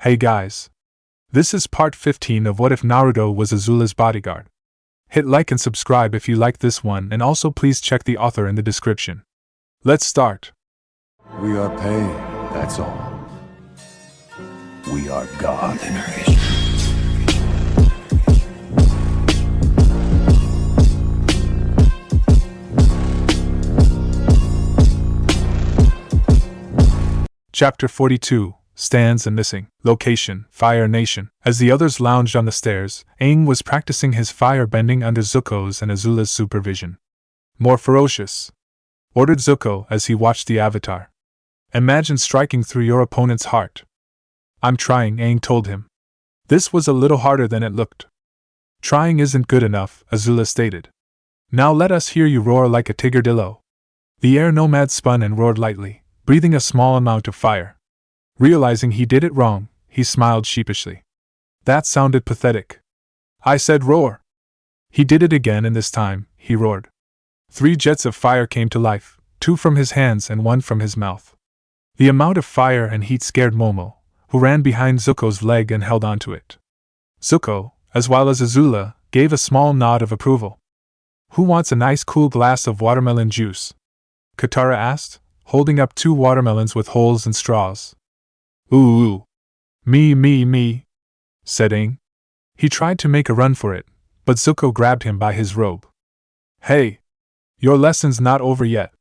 Hey guys. This is part 15 of What If Naruto Was Azula's Bodyguard. Hit like and subscribe if you like this one, and also please check the author in the description. Let's start. We are pain, that's all. We are God. Chapter 42, Stands and Missing. Location, Fire Nation. As the others lounged on the stairs, Aang was practicing his fire bending under Zuko's and Azula's supervision. More ferocious, ordered Zuko as he watched the avatar. Imagine striking through your opponent's heart. I'm trying, Aang told him. This was a little harder than it looked. Trying isn't good enough, Azula stated. Now let us hear you roar like a tigardillo. The air nomad spun and roared lightly, breathing a small amount of fire. Realizing he did it wrong, he smiled sheepishly. That sounded pathetic. I said roar. He did it again, and this time, he roared. 3 jets of fire came to life, 2 from his hands and 1 from his mouth. The amount of fire and heat scared Momo, who ran behind Zuko's leg and held onto it. Zuko, as well as Azula, gave a small nod of approval. Who wants a nice cool glass of watermelon juice? Katara asked, holding up 2 watermelons with holes and straws. Ooh. Me, said Aang. He tried to make a run for it, but Zuko grabbed him by his robe. Hey! Your lesson's not over yet,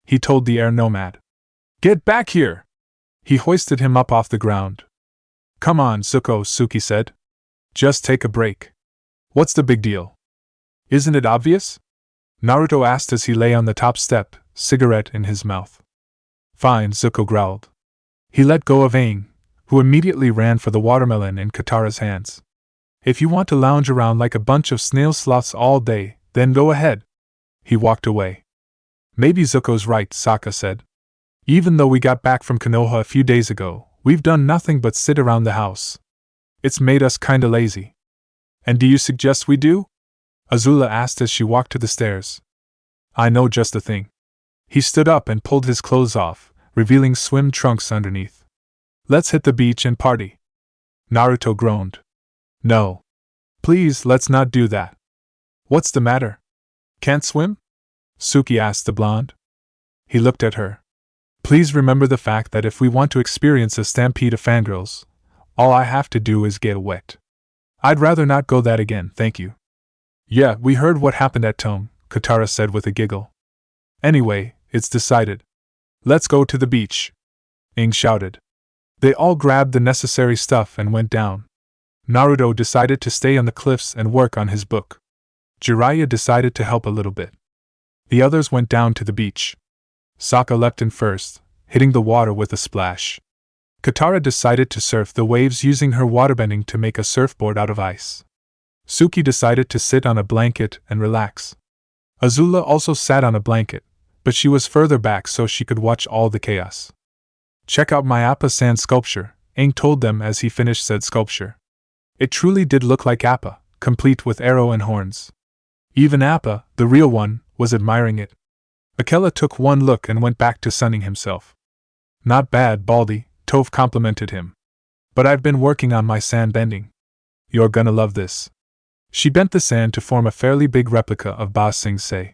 he told the air nomad. Get back here! He hoisted him up off the ground. Come on, Zuko, Suki said. Just take a break. What's the big deal? Isn't it obvious? Naruto asked as he lay on the top step, cigarette in his mouth. Fine, Zuko growled. He let go of Aang, who immediately ran for the watermelon in Katara's hands. If you want to lounge around like a bunch of snail sloths all day, then go ahead. He walked away. Maybe Zuko's right, Sokka said. Even though we got back from Konoha a few days ago, we've done nothing but sit around the house. It's made us kinda lazy. And do you suggest we do? Azula asked as she walked to the stairs. I know just the thing. He stood up and pulled his clothes off, revealing swim trunks underneath. Let's hit the beach and party. Naruto groaned. No. Please, let's not do that. What's the matter? Can't swim? Suki asked the blonde. He looked at her. Please remember the fact that if we want to experience a stampede of fangirls, all I have to do is get wet. I'd rather not go that again, thank you. Yeah, we heard what happened at Tome, Katara said with a giggle. Anyway, it's decided. Let's go to the beach, Aang shouted. They all grabbed the necessary stuff and went down. Naruto decided to stay on the cliffs and work on his book. Jiraiya decided to help a little bit. The others went down to the beach. Sokka leapt in first, hitting the water with a splash. Katara decided to surf the waves using her waterbending to make a surfboard out of ice. Suki decided to sit on a blanket and relax. Azula also sat on a blanket, but she was further back so she could watch all the chaos. Check out my Appa sand sculpture, Aang told them as he finished said sculpture. It truly did look like Appa, complete with arrow and horns. Even Appa, the real one, was admiring it. Akela took one look and went back to sunning himself. Not bad, Baldy, Toph complimented him. But I've been working on my sand bending. You're gonna love this. She bent the sand to form a fairly big replica of Ba Sing Se.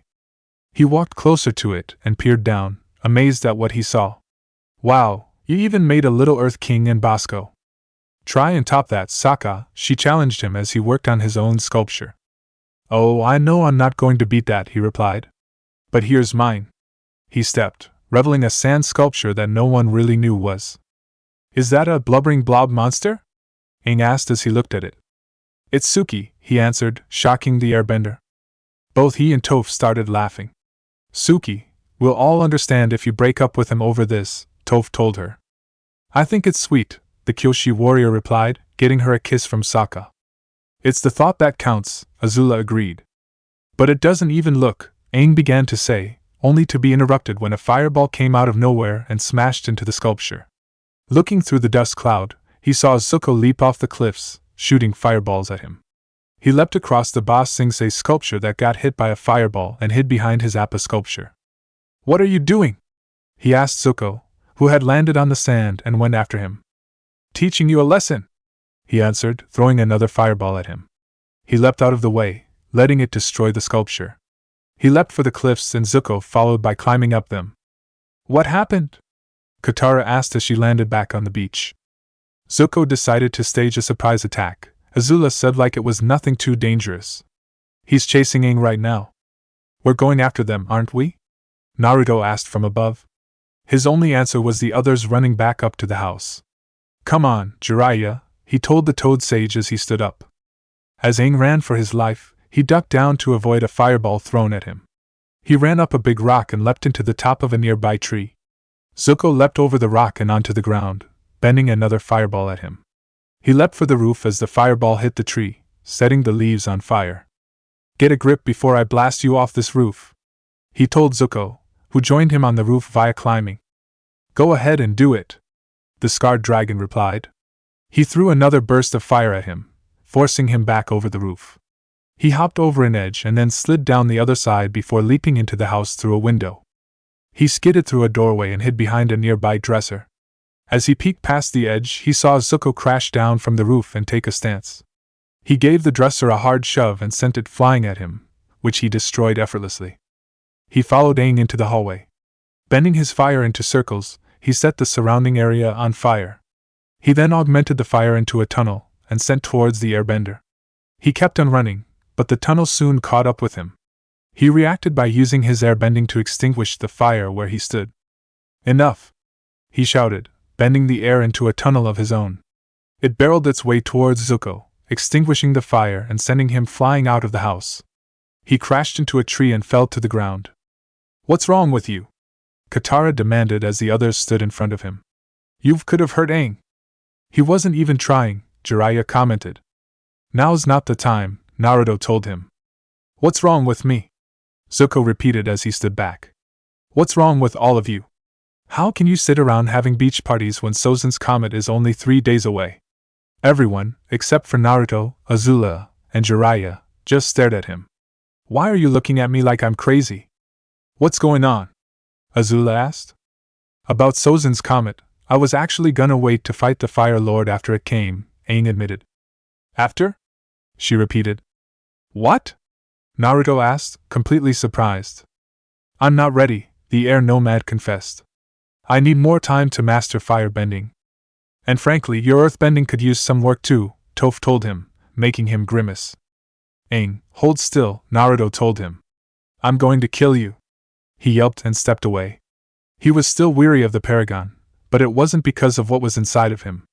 He walked closer to it and peered down, amazed at what he saw. Wow, you even made a little Earth King and Bosco. Try and top that, Sokka, she challenged him as he worked on his own sculpture. Oh, I know I'm not going to beat that, he replied. But here's mine. He stepped, reveling a sand sculpture that no one really knew was. Is that a blubbering blob monster? Aang asked as he looked at it. It's Suki, he answered, shocking the airbender. Both he and Toph started laughing. Suki, we'll all understand if you break up with him over this, Toph told her. I think it's sweet, the Kyoshi warrior replied, getting her a kiss from Sokka. It's the thought that counts, Azula agreed. But it doesn't even look, Aang began to say, only to be interrupted when a fireball came out of nowhere and smashed into the sculpture. Looking through the dust cloud, he saw Zuko leap off the cliffs, shooting fireballs at him. He leapt across the Ba Sing Se sculpture that got hit by a fireball and hid behind his Appa sculpture. What are you doing? He asked Zuko, who had landed on the sand and went after him. Teaching you a lesson, he answered, throwing another fireball at him. He leapt out of the way, letting it destroy the sculpture. He leapt for the cliffs and Zuko followed by climbing up them. What happened? Katara asked as she landed back on the beach. Zuko decided to stage a surprise attack, Azula said, like it was nothing too dangerous. He's chasing Aang right now. We're going after them, aren't we? Naruto asked from above. His only answer was the others running back up to the house. Come on, Jiraiya, he told the Toad Sage as he stood up. As Aang ran for his life, he ducked down to avoid a fireball thrown at him. He ran up a big rock and leapt into the top of a nearby tree. Zuko leapt over the rock and onto the ground, bending another fireball at him. He leapt for the roof as the fireball hit the tree, setting the leaves on fire. Get a grip before I blast you off this roof, he told Zuko, who joined him on the roof via climbing. Go ahead and do it, the scarred dragon replied. He threw another burst of fire at him, forcing him back over the roof. He hopped over an edge and then slid down the other side before leaping into the house through a window. He skidded through a doorway and hid behind a nearby dresser. As he peeked past the edge, he saw Zuko crash down from the roof and take a stance. He gave the dresser a hard shove and sent it flying at him, which he destroyed effortlessly. He followed Aang into the hallway. Bending his fire into circles, he set the surrounding area on fire. He then augmented the fire into a tunnel and sent towards the airbender. He kept on running, but the tunnel soon caught up with him. He reacted by using his airbending to extinguish the fire where he stood. Enough! He shouted, bending the air into a tunnel of his own. It barreled its way towards Zuko, extinguishing the fire and sending him flying out of the house. He crashed into a tree and fell to the ground. What's wrong with you? Katara demanded as the others stood in front of him. You could have hurt Aang. He wasn't even trying, Jiraiya commented. Now's not the time, Naruto told him. What's wrong with me? Zuko repeated as he stood back. What's wrong with all of you? How can you sit around having beach parties when Sozin's comet is only 3 days away? Everyone, except for Naruto, Azula, and Jiraiya, just stared at him. Why are you looking at me like I'm crazy? What's going on? Azula asked. About Sozin's comet, I was actually gonna wait to fight the Fire Lord after it came, Aang admitted. After? She repeated. What? Naruto asked, completely surprised. I'm not ready, the air nomad confessed. I need more time to master firebending. And frankly, your earthbending could use some work too, Toph told him, making him grimace. Aang, hold still, Naruto told him. I'm going to kill you. He yelped and stepped away. He was still weary of the Paragon, but it wasn't because of what was inside of him.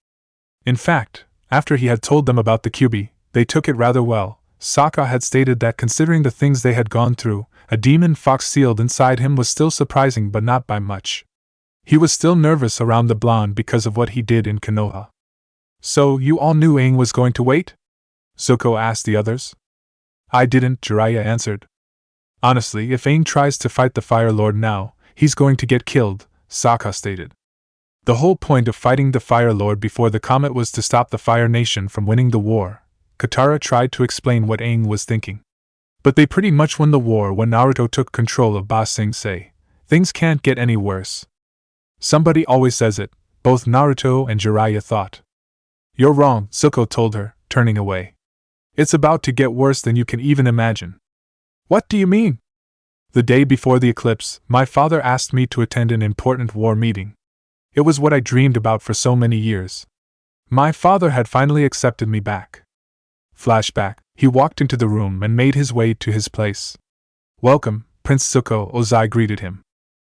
In fact, after he had told them about the Kyuubi, they took it rather well. Sokka had stated that considering the things they had gone through, a demon fox sealed inside him was still surprising but not by much. He was still nervous around the blonde because of what he did in Konoha. So, you all knew Aang was going to wait? Zuko asked the others. I didn't, Jiraiya answered. Honestly, if Aang tries to fight the Fire Lord now, he's going to get killed, Sokka stated. The whole point of fighting the Fire Lord before the comet was to stop the Fire Nation from winning the war. Katara tried to explain what Aang was thinking. But they pretty much won the war when Naruto took control of Ba Sing Se. Things can't get any worse. Somebody always says it, both Naruto and Jiraiya thought. You're wrong, Zuko told her, turning away. It's about to get worse than you can even imagine. What do you mean? The day before the eclipse, my father asked me to attend an important war meeting. It was what I dreamed about for so many years. My father had finally accepted me back. Flashback, he walked into the room and made his way to his place. Welcome, Prince Zuko, Ozai greeted him.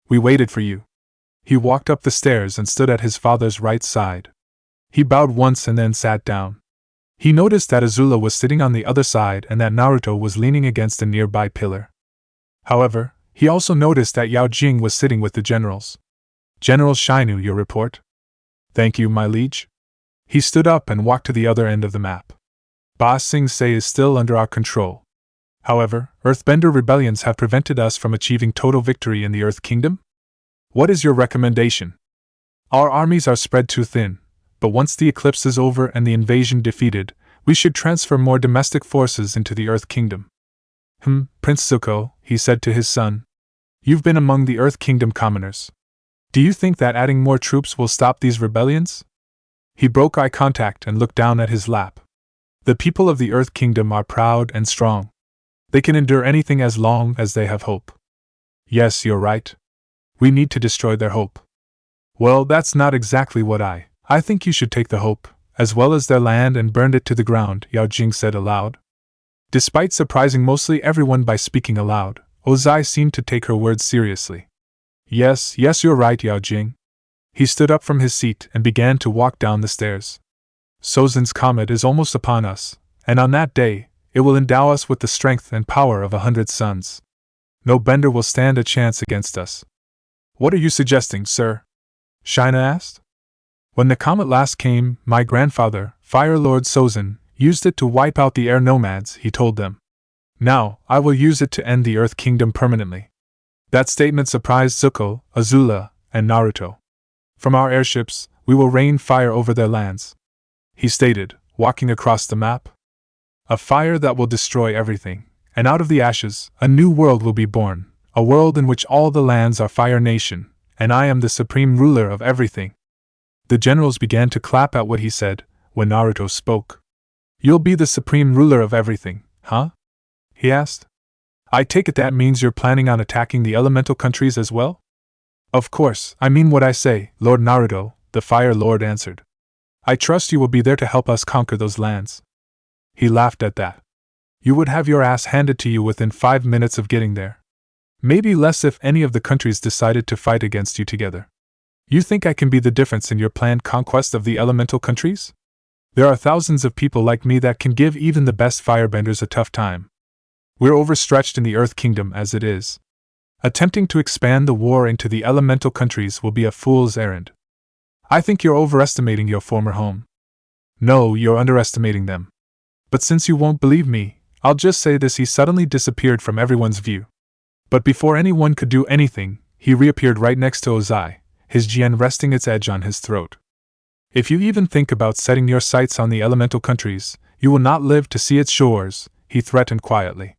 We waited for you. He walked up the stairs and stood at his father's right side. He bowed once and then sat down. He noticed that Azula was sitting on the other side and that Naruto was leaning against a nearby pillar. However, he also noticed that Yao Jing was sitting with the generals. General Shinu, your report? Thank you, my liege. He stood up and walked to the other end of the map. Ba Sing Se is still under our control. However, Earthbender rebellions have prevented us from achieving total victory in the Earth Kingdom? What is your recommendation? Our armies are spread too thin, but once the eclipse is over and the invasion defeated, we should transfer more domestic forces into the Earth Kingdom. Prince Zuko, he said to his son. You've been among the Earth Kingdom commoners. Do you think that adding more troops will stop these rebellions? He broke eye contact and looked down at his lap. The people of the Earth Kingdom are proud and strong. They can endure anything as long as they have hope. Yes, you're right. We need to destroy their hope. Well, that's not exactly what I think you should take the hope, as well as their land, and burn it to the ground, Yao Jing said aloud. Despite surprising mostly everyone by speaking aloud, Ozai seemed to take her words seriously. Yes, you're right, Yao Jing. He stood up from his seat and began to walk down the stairs. Sozin's comet is almost upon us, and on that day, it will endow us with the strength and power of 100 suns. No bender will stand a chance against us. What are you suggesting, sir? Shina asked. When the comet last came, my grandfather, Fire Lord Sozin, used it to wipe out the air nomads, he told them. Now, I will use it to end the Earth Kingdom permanently. That statement surprised Zuko, Azula, and Naruto. From our airships, we will rain fire over their lands, he stated, walking across the map. A fire that will destroy everything, and out of the ashes, a new world will be born, a world in which all the lands are Fire Nation, and I am the supreme ruler of everything. The generals began to clap at what he said, when Naruto spoke. You'll be the supreme ruler of everything, huh? He asked. I take it that means you're planning on attacking the elemental countries as well? Of course, I mean what I say, Lord Naruto, the Fire Lord answered. I trust you will be there to help us conquer those lands. He laughed at that. You would have your ass handed to you within 5 minutes of getting there. Maybe less if any of the countries decided to fight against you together. You think I can be the difference in your planned conquest of the elemental countries? There are thousands of people like me that can give even the best firebenders a tough time. We're overstretched in the Earth Kingdom as it is. Attempting to expand the war into the elemental countries will be a fool's errand. I think you're overestimating your former home. No, you're underestimating them. But since you won't believe me, I'll just say this: he suddenly disappeared from everyone's view. But before anyone could do anything, he reappeared right next to Ozai, his jian resting its edge on his throat. If you even think about setting your sights on the elemental countries, you will not live to see its shores, he threatened quietly.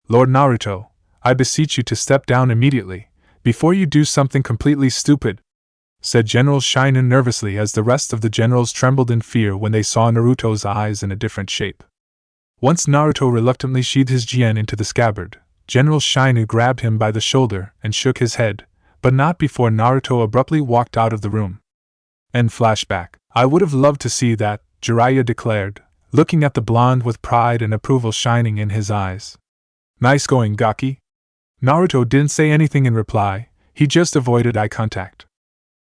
Lord Naruto, I beseech you to step down immediately, before you do something completely stupid, said General Shinen nervously as the rest of the generals trembled in fear when they saw Naruto's eyes in a different shape. Once Naruto reluctantly sheathed his jian into the scabbard, General Shinu grabbed him by the shoulder and shook his head, but not before Naruto abruptly walked out of the room. End flashback. I would have loved to see that, Jiraiya declared, looking at the blonde with pride and approval shining in his eyes. Nice going, Gaki. Naruto didn't say anything in reply, he just avoided eye contact.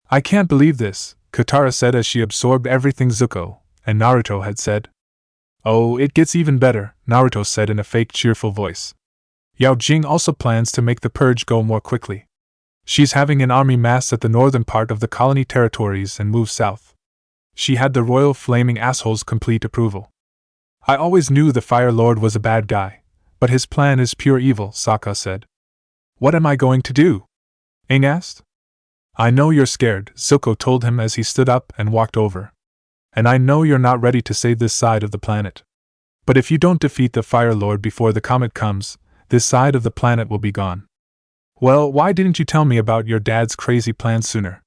I can't believe this, Katara said as she absorbed everything Zuko and Naruto had said. Oh, it gets even better, Naruto said in a fake cheerful voice. Yao Jing also plans to make the purge go more quickly. She's having an army massed at the northern part of the colony territories and move south. She had the royal flaming asshole's complete approval. I always knew the Fire Lord was a bad guy, but his plan is pure evil, Sokka said. What am I going to do? Aang asked. I know you're scared, Zuko told him as he stood up and walked over. And I know you're not ready to save this side of the planet. But if you don't defeat the Fire Lord before the comet comes, this side of the planet will be gone. Well, why didn't you tell me about your dad's crazy plan sooner?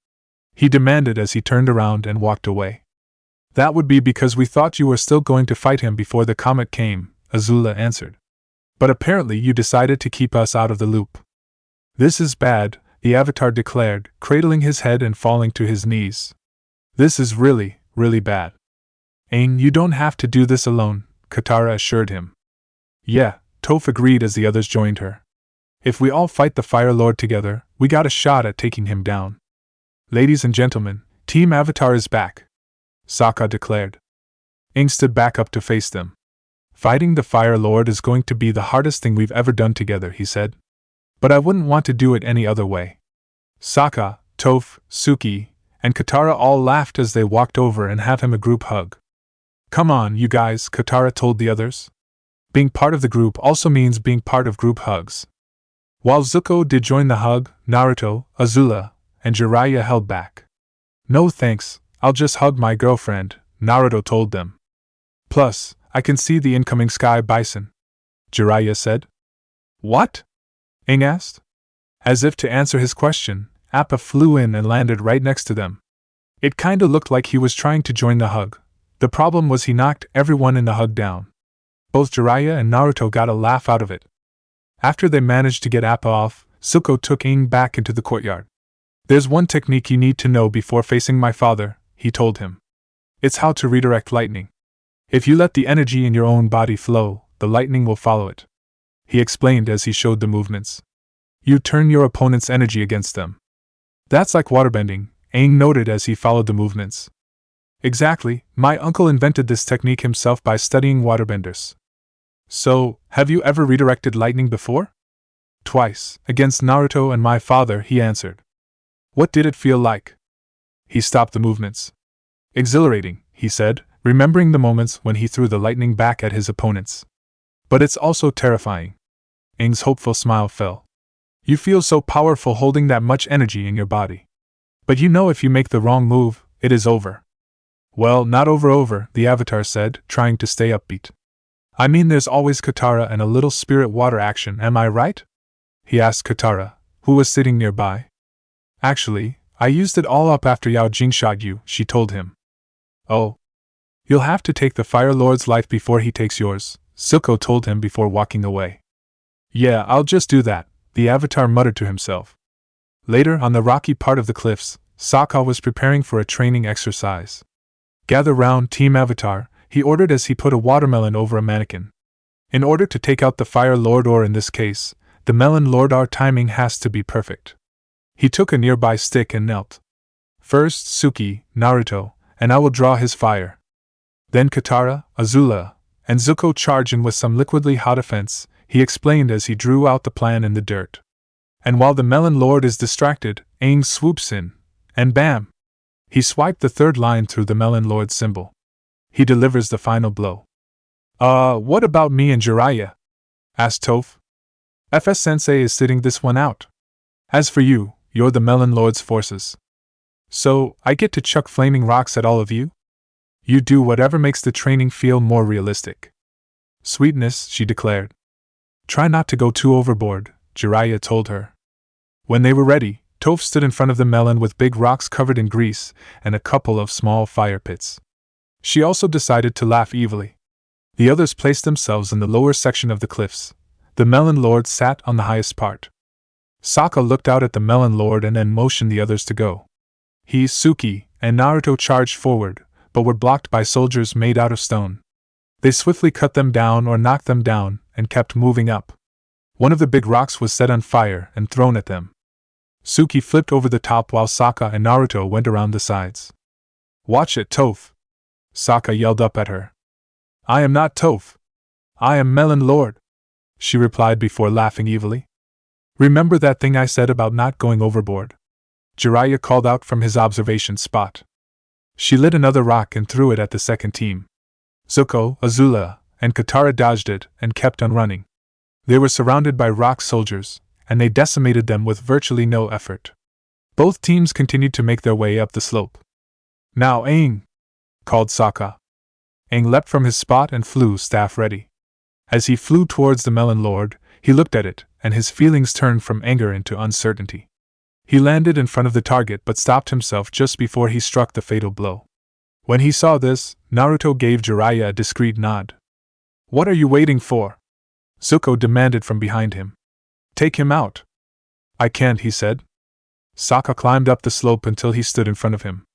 He demanded as he turned around and walked away. That would be because we thought you were still going to fight him before the comet came, Azula answered. But apparently you decided to keep us out of the loop. This is bad, the Avatar declared, cradling his head and falling to his knees. This is really, really bad. Aang, you don't have to do this alone, Katara assured him. Yeah, Toph agreed as the others joined her. If we all fight the Fire Lord together, we got a shot at taking him down. Ladies and gentlemen, Team Avatar is back, Sokka declared. Aang stood back up to face them. Fighting the Fire Lord is going to be the hardest thing we've ever done together, he said. But I wouldn't want to do it any other way. Sokka, Toph, Suki, and Katara all laughed as they walked over and had him a group hug. Come on, you guys, Katara told the others. Being part of the group also means being part of group hugs. While Zuko did join the hug, Naruto, Azula, and Jiraiya held back. No thanks, I'll just hug my girlfriend, Naruto told them. Plus, I can see the incoming sky bison, Jiraiya said. What? Aang asked. As if to answer his question, Appa flew in and landed right next to them. It kinda looked like he was trying to join the hug. The problem was he knocked everyone in the hug down. Both Jiraiya and Naruto got a laugh out of it. After they managed to get Appa off, Zuko took Aang back into the courtyard. There's one technique you need to know before facing my father, he told him. It's how to redirect lightning. If you let the energy in your own body flow, the lightning will follow it. He explained as he showed the movements. You turn your opponent's energy against them. That's like waterbending, Aang noted as he followed the movements. Exactly, my uncle invented this technique himself by studying waterbenders. So, have you ever redirected lightning before? Twice, against Naruto and my father, he answered. What did it feel like? He stopped the movements. Exhilarating, he said, remembering the moments when he threw the lightning back at his opponents. But it's also terrifying. Aang's hopeful smile fell. You feel so powerful holding that much energy in your body. But you know if you make the wrong move, it is over. Well, not over, the Avatar said, trying to stay upbeat. I mean there's always Katara and a little spirit water action, am I right? He asked Katara, who was sitting nearby. Actually, I used it all up after Yao Jing shot you, she told him. Oh. You'll have to take the Fire Lord's life before he takes yours, Zuko told him before walking away. Yeah, I'll just do that, the Avatar muttered to himself. Later, on the rocky part of the cliffs, Sokka was preparing for a training exercise. Gather round, Team Avatar, he ordered as he put a watermelon over a mannequin. In order to take out the Fire Lord, or in this case, the Melon Lord, our timing has to be perfect. He took a nearby stick and knelt. First Suki, Naruto, and I will draw his fire. Then Katara, Azula, and Zuko charge in with some liquidly hot offense, he explained as he drew out the plan in the dirt. And while the Melon Lord is distracted, Aang swoops in, and bam! He swiped the third line through the Melon Lord's symbol. He delivers the final blow. What about me and Jiraiya? Asked Toph. FS Sensei is sitting this one out. As for you, you're the Melon Lord's forces. So, I get to chuck flaming rocks at all of you? You do whatever makes the training feel more realistic. Sweetness, she declared. Try not to go too overboard, Jiraiya told her. When they were ready, Toph stood in front of the melon with big rocks covered in grease and a couple of small fire pits. She also decided to laugh evilly. The others placed themselves in the lower section of the cliffs. The Melon Lord sat on the highest part. Sokka looked out at the Melon Lord and then motioned the others to go. He, Suki, and Naruto charged forward, but were blocked by soldiers made out of stone. They swiftly cut them down or knocked them down and kept moving up. One of the big rocks was set on fire and thrown at them. Suki flipped over the top while Sokka and Naruto went around the sides. Watch it, Toph! Sokka yelled up at her. I am not Toph. I am Melon Lord, she replied before laughing evilly. Remember that thing I said about not going overboard? Jiraiya called out from his observation spot. She lit another rock and threw it at the second team. Zuko, Azula, and Katara dodged it and kept on running. They were surrounded by rock soldiers, and they decimated them with virtually no effort. Both teams continued to make their way up the slope. Now Aang! Called Sokka. Aang leapt from his spot and flew staff ready. As he flew towards the Melon Lord, he looked at it, and his feelings turned from anger into uncertainty. He landed in front of the target but stopped himself just before he struck the fatal blow. When he saw this, Naruto gave Jiraiya a discreet nod. What are you waiting for? Zuko demanded from behind him. Take him out. I can't, he said. Sokka climbed up the slope until he stood in front of him.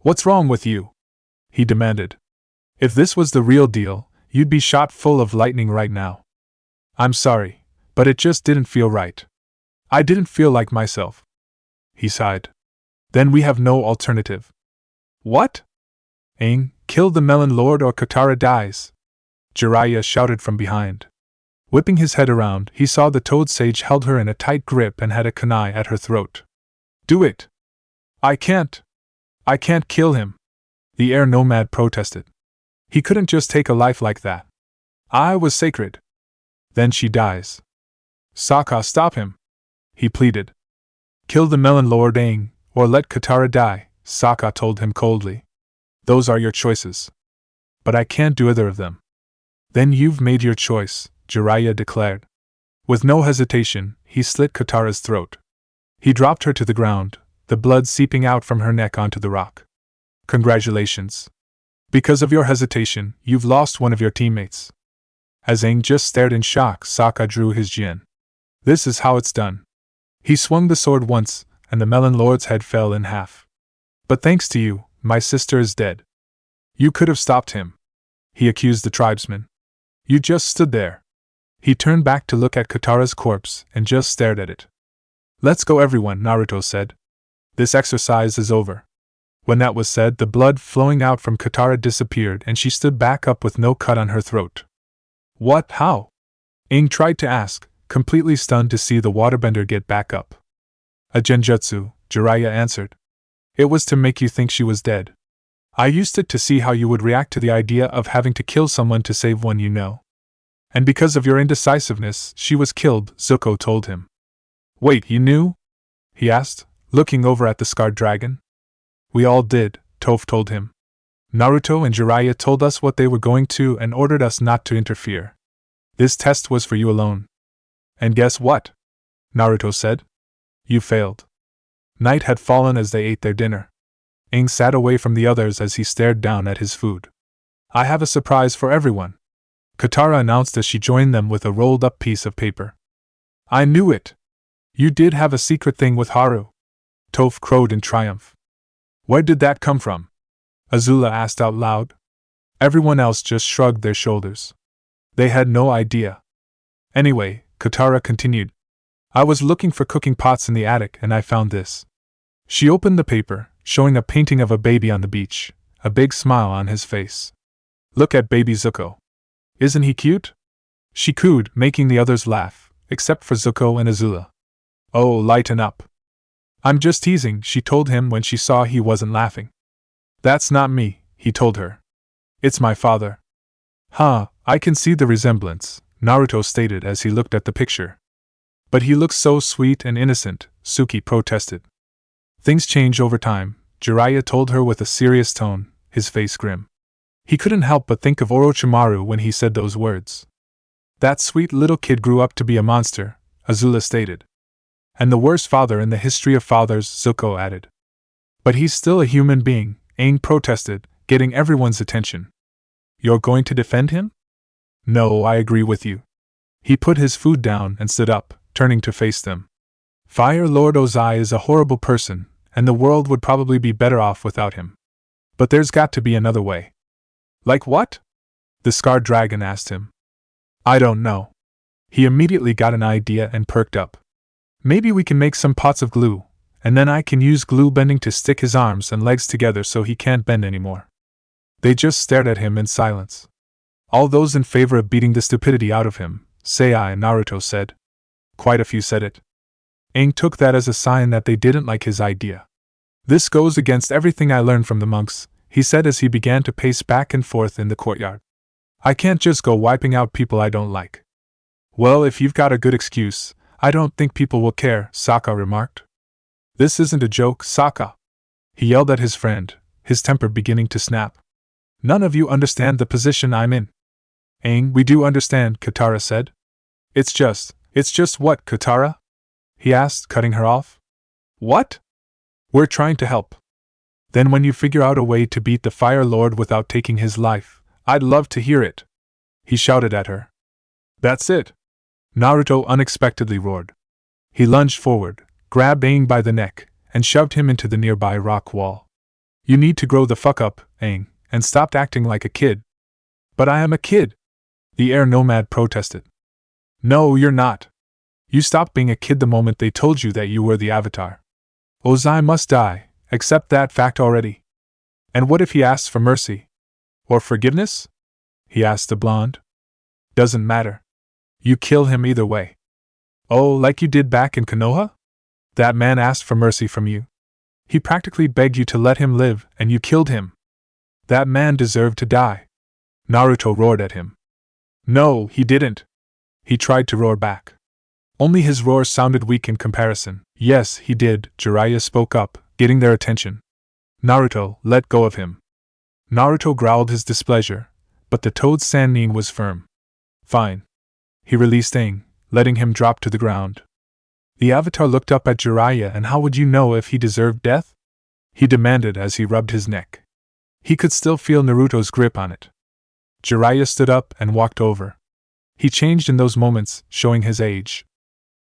What's wrong with you? He demanded. If this was the real deal, you'd be shot full of lightning right now. I'm sorry, but it just didn't feel right. I didn't feel like myself. He sighed. Then we have no alternative. What? Aang, kill the Melon Lord or Katara dies! Jiraiya shouted from behind. Whipping his head around, he saw the Toad Sage held her in a tight grip and had a kunai at her throat. Do it! I can't kill him! The air nomad protested. He couldn't just take a life like that. I was sacred. Then she dies. Sokka, stop him! He pleaded. Kill the Melon Lord, Aang, or let Katara die, Sokka told him coldly. Those are your choices. But I can't do either of them. Then you've made your choice, Jiraiya declared. With no hesitation, he slit Katara's throat. He dropped her to the ground, the blood seeping out from her neck onto the rock. Congratulations. Because of your hesitation, you've lost one of your teammates. As Aang just stared in shock, Sokka drew his jin. This is how it's done. He swung the sword once, and the Melon Lord's head fell in half. But thanks to you, my sister is dead. You could have stopped him, he accused the tribesman. You just stood there. He turned back to look at Katara's corpse and just stared at it. Let's go everyone, Naruto said. This exercise is over. When that was said, the blood flowing out from Katara disappeared and she stood back up with no cut on her throat. What? How? Aang tried to ask, completely stunned to see the waterbender get back up. A genjutsu, Jiraiya answered. It was to make you think she was dead. I used it to see how you would react to the idea of having to kill someone to save one you know. And because of your indecisiveness, she was killed, Zuko told him. Wait, you knew? He asked, looking over at the scarred dragon. We all did, Toph told him. Naruto and Jiraiya told us what they were going to and ordered us not to interfere. This test was for you alone. And guess what? Naruto said. You failed. Night had fallen as they ate their dinner. Aang sat away from the others as he stared down at his food. I have a surprise for everyone, Katara announced as she joined them with a rolled-up piece of paper. I knew it! You did have a secret thing with Haru, Toph crowed in triumph. Where did that come from? Azula asked out loud. Everyone else just shrugged their shoulders. They had no idea. Anyway, Katara continued. I was looking for cooking pots in the attic and I found this. She opened the paper, showing a painting of a baby on the beach, a big smile on his face. Look at baby Zuko. Isn't he cute? She cooed, making the others laugh, except for Zuko and Azula. Oh, lighten up. I'm just teasing, she told him when she saw he wasn't laughing. That's not me, he told her. It's my father. Huh, I can see the resemblance, Naruto stated as he looked at the picture. But he looks so sweet and innocent, Suki protested. Things change over time, Jiraiya told her with a serious tone, his face grim. He couldn't help but think of Orochimaru when he said those words. That sweet little kid grew up to be a monster, Azula stated. And the worst father in the history of fathers, Zuko added. But he's still a human being, Aang protested, getting everyone's attention. You're going to defend him? No, I agree with you. He put his food down and stood up, turning to face them. Fire Lord Ozai is a horrible person, and the world would probably be better off without him. But there's got to be another way. Like what? The scarred dragon asked him. I don't know. He immediately got an idea and perked up. Maybe we can make some pots of glue, and then I can use glue bending to stick his arms and legs together so he can't bend anymore. They just stared at him in silence. All those in favor of beating the stupidity out of him, Sei and Naruto said. Quite a few said it. Aang took that as a sign that they didn't like his idea. This goes against everything I learned from the monks, he said as he began to pace back and forth in the courtyard. I can't just go wiping out people I don't like. Well, if you've got a good excuse, I don't think people will care, Sokka remarked. This isn't a joke, Sokka. He yelled at his friend, his temper beginning to snap. None of you understand the position I'm in. Aang, we do understand, Katara said. It's just what, Katara? He asked, cutting her off. What? We're trying to help. Then when you figure out a way to beat the Fire Lord without taking his life, I'd love to hear it. He shouted at her. That's it. Naruto unexpectedly roared. He lunged forward, grabbed Aang by the neck, and shoved him into the nearby rock wall. You need to grow the fuck up, Aang, and stop acting like a kid. But I am a kid, the air nomad protested. No, you're not. You stopped being a kid the moment they told you that you were the Avatar. Ozai must die, accept that fact already. And what if he asks for mercy? Or forgiveness? He asked the blonde. Doesn't matter. You kill him either way. Oh, like you did back in Konoha? That man asked for mercy from you. He practically begged you to let him live, and you killed him. That man deserved to die. Naruto roared at him. No, he didn't. He tried to roar back. Only his roar sounded weak in comparison. Yes, he did, Jiraiya spoke up, getting their attention. Naruto, let go of him. Naruto growled his displeasure, but the toad's sannin was firm. Fine. He released Aang, letting him drop to the ground. The Avatar looked up at Jiraiya, and how would you know if he deserved death? He demanded as he rubbed his neck. He could still feel Naruto's grip on it. Jiraiya stood up and walked over. He changed in those moments, showing his age.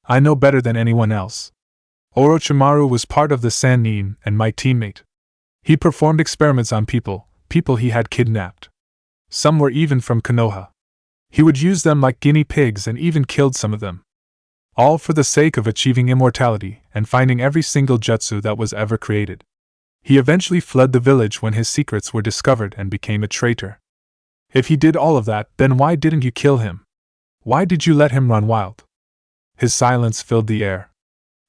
I know better than anyone else. Orochimaru was part of the Sannin and my teammate. He performed experiments on people he had kidnapped. Some were even from Konoha. He would use them like guinea pigs and even killed some of them. All for the sake of achieving immortality and finding every single jutsu that was ever created. He eventually fled the village when his secrets were discovered and became a traitor. If he did all of that, then why didn't you kill him? Why did you let him run wild? His silence filled the air.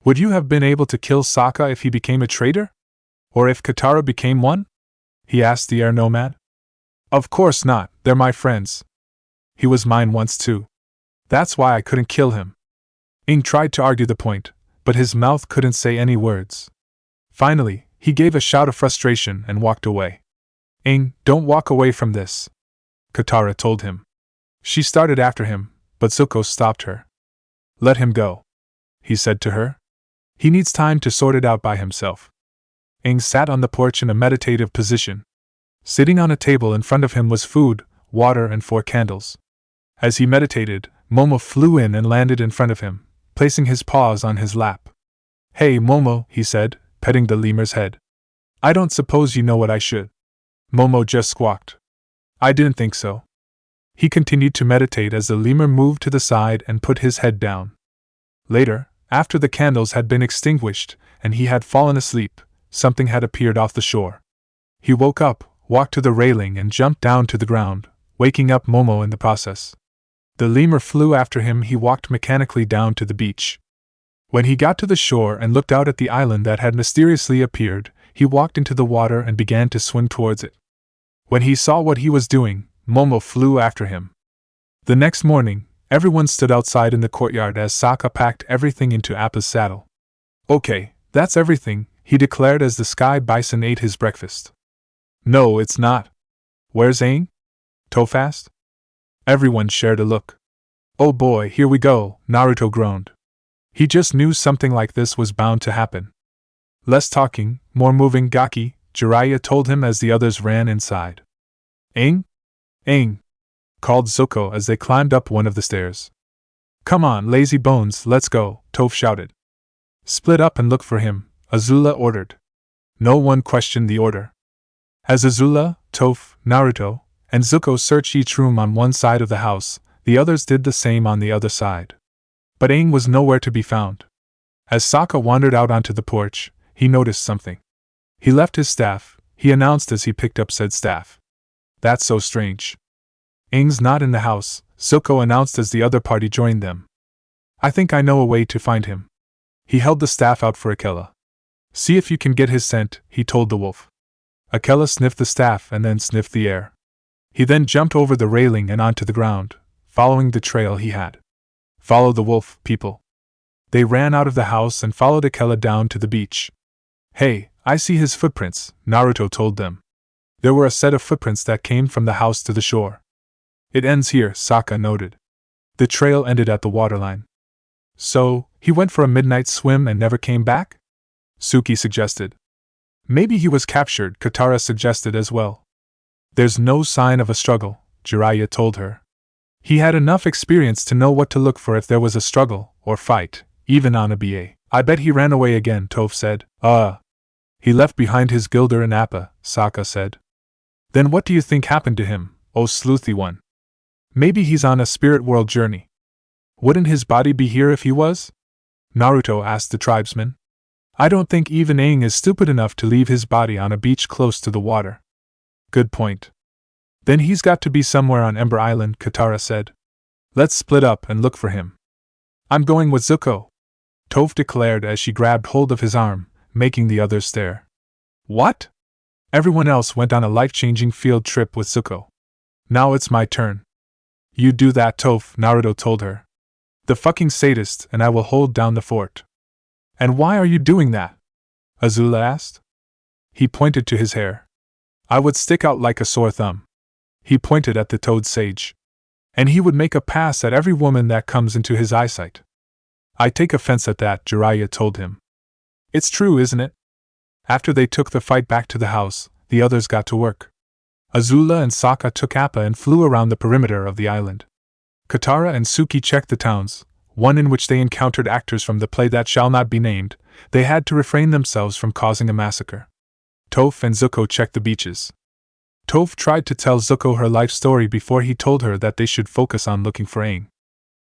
Would you have been able to kill Sokka if he became a traitor? Or if Katara became one? He asked the air nomad. Of course not, they're my friends. He was mine once too. That's why I couldn't kill him. Aang tried to argue the point, but his mouth couldn't say any words. Finally, he gave a shout of frustration and walked away. Aang, don't walk away from this, Katara told him. She started after him, but Zuko stopped her. Let him go, he said to her. He needs time to sort it out by himself. Aang sat on the porch in a meditative position. Sitting on a table in front of him was food, water, and 4 candles. As he meditated, Momo flew in and landed in front of him, placing his paws on his lap. Hey Momo, he said, petting the lemur's head. I don't suppose you know what I should. Momo just squawked. I didn't think so. He continued to meditate as the lemur moved to the side and put his head down. Later, after the candles had been extinguished and he had fallen asleep, something had appeared off the shore. He woke up, walked to the railing and jumped down to the ground, waking up Momo in the process. The lemur flew after him. He walked mechanically down to the beach. When he got to the shore and looked out at the island that had mysteriously appeared, he walked into the water and began to swim towards it. When he saw what he was doing, Momo flew after him. The next morning, everyone stood outside in the courtyard as Sokka packed everything into Appa's saddle. Okay, that's everything, he declared as the sky bison ate his breakfast. No, it's not. Where's Aang? Toph asked. Everyone shared a look. Oh boy, here we go, Naruto groaned. He just knew something like this was bound to happen. Less talking, more moving, Gaki, Jiraiya told him as the others ran inside. Aang? Aang! Called Zuko as they climbed up one of the stairs. Come on, lazy bones, let's go, Toph shouted. Split up and look for him, Azula ordered. No one questioned the order. As Azula, Toph, Naruto, and Zuko searched each room on one side of the house, the others did the same on the other side. But Aang was nowhere to be found. As Sokka wandered out onto the porch, he noticed something. He left his staff, he announced as he picked up said staff. That's so strange. Aang's not in the house, Zuko announced as the other party joined them. I think I know a way to find him. He held the staff out for Akela. See if you can get his scent, he told the wolf. Akela sniffed the staff and then sniffed the air. He then jumped over the railing and onto the ground, following the trail he had. Follow the wolf, people. They ran out of the house and followed Akela down to the beach. Hey, I see his footprints, Naruto told them. There were a set of footprints that came from the house to the shore. It ends here, Sokka noted. The trail ended at the waterline. So, he went for a midnight swim and never came back? Suki suggested. Maybe he was captured, Katara suggested as well. There's no sign of a struggle, Jiraiya told her. He had enough experience to know what to look for if there was a struggle, or fight, even on a BA. I bet he ran away again, Toph said. He left behind his Gilder and Appa, Sokka said. Then what do you think happened to him, oh sleuthy one? Maybe he's on a spirit world journey. Wouldn't his body be here if he was? Naruto asked the tribesman. I don't think even Aang is stupid enough to leave his body on a beach close to the water. Good point. Then he's got to be somewhere on Ember Island, Katara said. Let's split up and look for him. I'm going with Zuko, Toph declared as she grabbed hold of his arm, making the others stare. What? Everyone else went on a life-changing field trip with Zuko. Now it's my turn. You do that, Toph, Naruto told her. The fucking sadist, and I will hold down the fort. And why are you doing that? Azula asked. He pointed to his hair. I would stick out like a sore thumb. He pointed at the toad sage. And he would make a pass at every woman that comes into his eyesight. I take offense at that, Jiraiya told him. It's true, isn't it? After they took the fight back to the house, the others got to work. Azula and Sokka took Appa and flew around the perimeter of the island. Katara and Suki checked the towns, one in which they encountered actors from the play that shall not be named. They had to refrain themselves from causing a massacre. Toph and Zuko checked the beaches. Toph tried to tell Zuko her life story before he told her that they should focus on looking for Aang.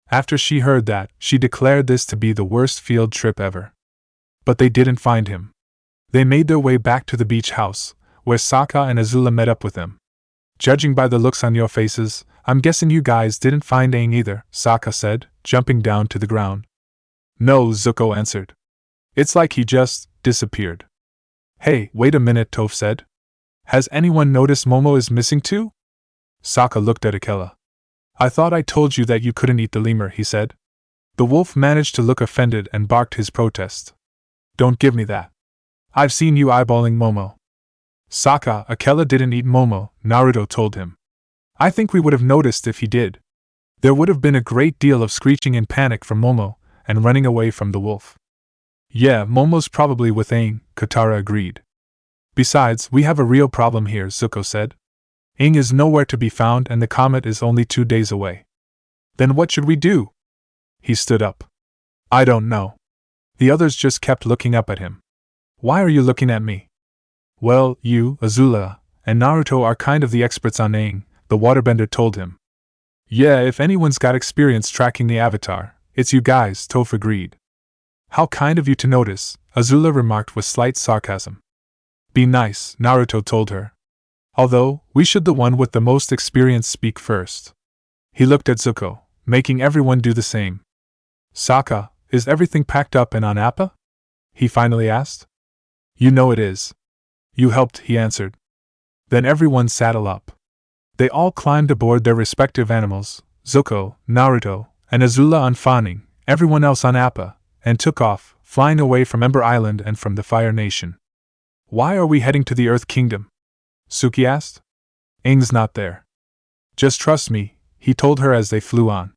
After she heard that, she declared this to be the worst field trip ever. But they didn't find him. They made their way back to the beach house, where Sokka and Azula met up with them. Judging by the looks on your faces, I'm guessing you guys didn't find Aang either, Sokka said, jumping down to the ground. No, Zuko answered. It's like he just disappeared. Hey, wait a minute, Toph said. Has anyone noticed Momo is missing too? Sokka looked at Akela. I thought I told you that you couldn't eat the lemur, he said. The wolf managed to look offended and barked his protest. Don't give me that. I've seen you eyeballing Momo. Sokka, Akela didn't eat Momo, Naruto told him. I think we would have noticed if he did. There would have been a great deal of screeching in panic from Momo, and running away from the wolf. Yeah, Momo's probably with Aang, Katara agreed. Besides, we have a real problem here, Zuko said. Aang is nowhere to be found and the comet is only 2 days away. Then what should we do? He stood up. I don't know. The others just kept looking up at him. Why are you looking at me? Well, you, Azula, and Naruto are kind of the experts on Aang, the waterbender told him. Yeah, if anyone's got experience tracking the Avatar, it's you guys, Toph agreed. How kind of you to notice, Azula remarked with slight sarcasm. Be nice, Naruto told her. Although, we should the one with the most experience speak first. He looked at Zuko, making everyone do the same. Sokka, is everything packed up and on Appa? He finally asked. You know it is. You helped, he answered. Then everyone saddle up. They all climbed aboard their respective animals, Zuko, Naruto, and Azula on Fa Ning, everyone else on Appa, and took off, flying away from Ember Island and from the Fire Nation. Why are we heading to the Earth Kingdom? Suki asked. Aang's not there. Just trust me, he told her as they flew on.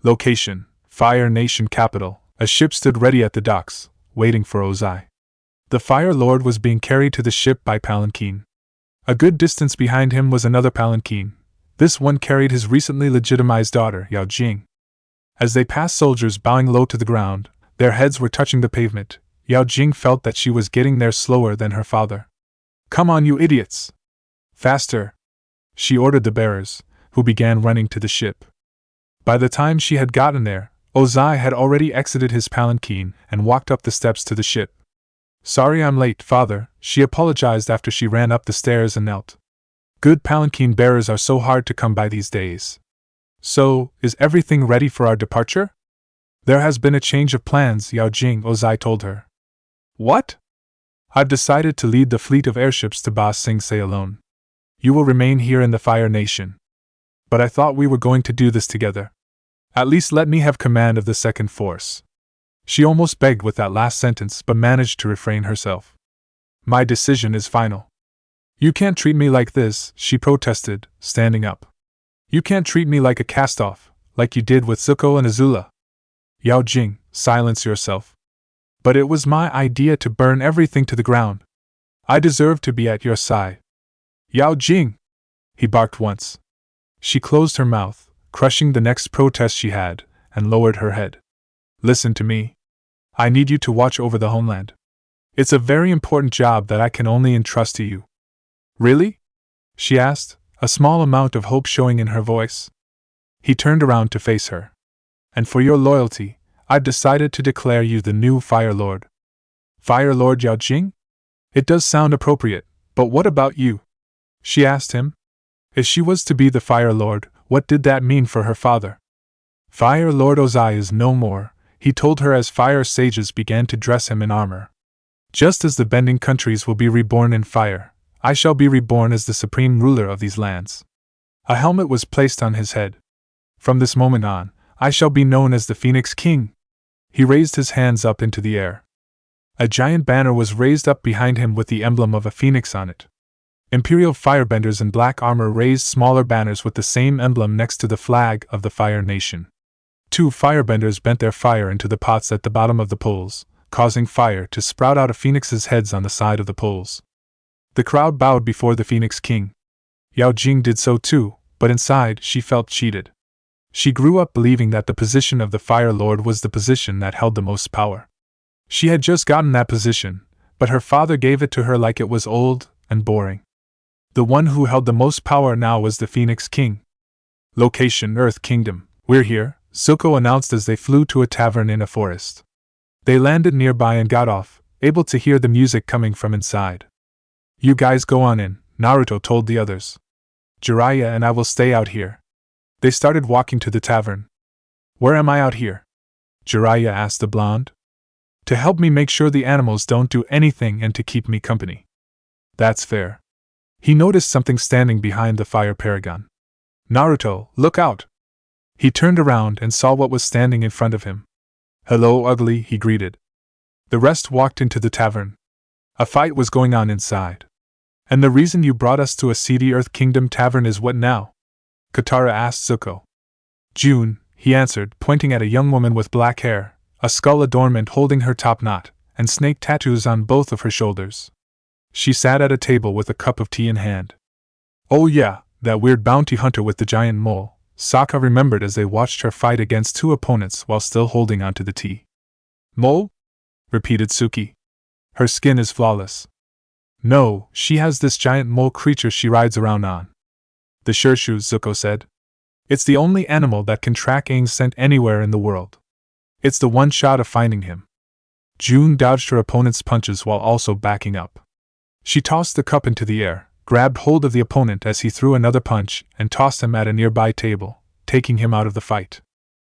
Location, Fire Nation capital. A ship stood ready at the docks, waiting for Ozai. The Fire Lord was being carried to the ship by palanquin. A good distance behind him was another palanquin. This one carried his recently legitimized daughter, Yao Jing. As they passed soldiers bowing low to the ground, their heads were touching the pavement. Yao Jing felt that she was getting there slower than her father. Come on, you idiots! Faster! She ordered the bearers, who began running to the ship. By the time she had gotten there, Ozai had already exited his palanquin and walked up the steps to the ship. Sorry I'm late, father, she apologized after she ran up the stairs and knelt. Good palanquin bearers are so hard to come by these days. So, is everything ready for our departure? There has been a change of plans, Yao Jing, Ozai told her. What? I've decided to lead the fleet of airships to Ba Sing Se alone. You will remain here in the Fire Nation. But I thought we were going to do this together. At least let me have command of the second force. She almost begged with that last sentence but managed to refrain herself. My decision is final. You can't treat me like this, she protested, standing up. You can't treat me like a cast-off, like you did with Zuko and Azula. Yao Jing, silence yourself. But it was my idea to burn everything to the ground. I deserve to be at your side. Yao Jing! He barked once. She closed her mouth, crushing the next protest she had, and lowered her head. Listen to me. I need you to watch over the homeland. It's a very important job that I can only entrust to you. Really? She asked, a small amount of hope showing in her voice. He turned around to face her. And for your loyalty, I've decided to declare you the new Fire Lord. Fire Lord Yao Jing? It does sound appropriate, but what about you? She asked him. If she was to be the Fire Lord, what did that mean for her father? Fire Lord Ozai is no more, he told her as fire sages began to dress him in armor. Just as the bending countries will be reborn in fire, I shall be reborn as the supreme ruler of these lands. A helmet was placed on his head. From this moment on, I shall be known as the Phoenix King. He raised his hands up into the air. A giant banner was raised up behind him with the emblem of a phoenix on it. Imperial firebenders in black armor raised smaller banners with the same emblem next to the flag of the Fire Nation. 2 firebenders bent their fire into the pots at the bottom of the poles, causing fire to sprout out of phoenixes' heads on the side of the poles. The crowd bowed before the Phoenix King. Yao Jing did so too, but inside she felt cheated. She grew up believing that the position of the Fire Lord was the position that held the most power. She had just gotten that position, but her father gave it to her like it was old and boring. The one who held the most power now was the Phoenix King. Location: Earth Kingdom. We're here, Zuko announced as they flew to a tavern in a forest. They landed nearby and got off, able to hear the music coming from inside. You guys go on in, Naruto told the others. Jiraiya and I will stay out here. They started walking to the tavern. Where am I out here? Jiraiya asked the blonde. To help me make sure the animals don't do anything and to keep me company. That's fair. He noticed something standing behind the fire paragon. Naruto, look out! He turned around and saw what was standing in front of him. Hello, ugly, he greeted. The rest walked into the tavern. A fight was going on inside. And the reason you brought us to a seedy Earth Kingdom tavern is what now? Katara asked Zuko. June, he answered, pointing at a young woman with black hair, a skull adornment holding her top knot, and snake tattoos on both of her shoulders. She sat at a table with a cup of tea in hand. Oh yeah, that weird bounty hunter with the giant mole, Sokka remembered as they watched her fight against two opponents while still holding onto the tea. Mole? Repeated Suki. Her skin is flawless. No, she has this giant mole creature she rides around on. The Shirshu, Zuko said. It's the only animal that can track Aang's scent anywhere in the world. It's the one shot of finding him. June dodged her opponent's punches while also backing up. She tossed the cup into the air, grabbed hold of the opponent as he threw another punch, and tossed him at a nearby table, taking him out of the fight.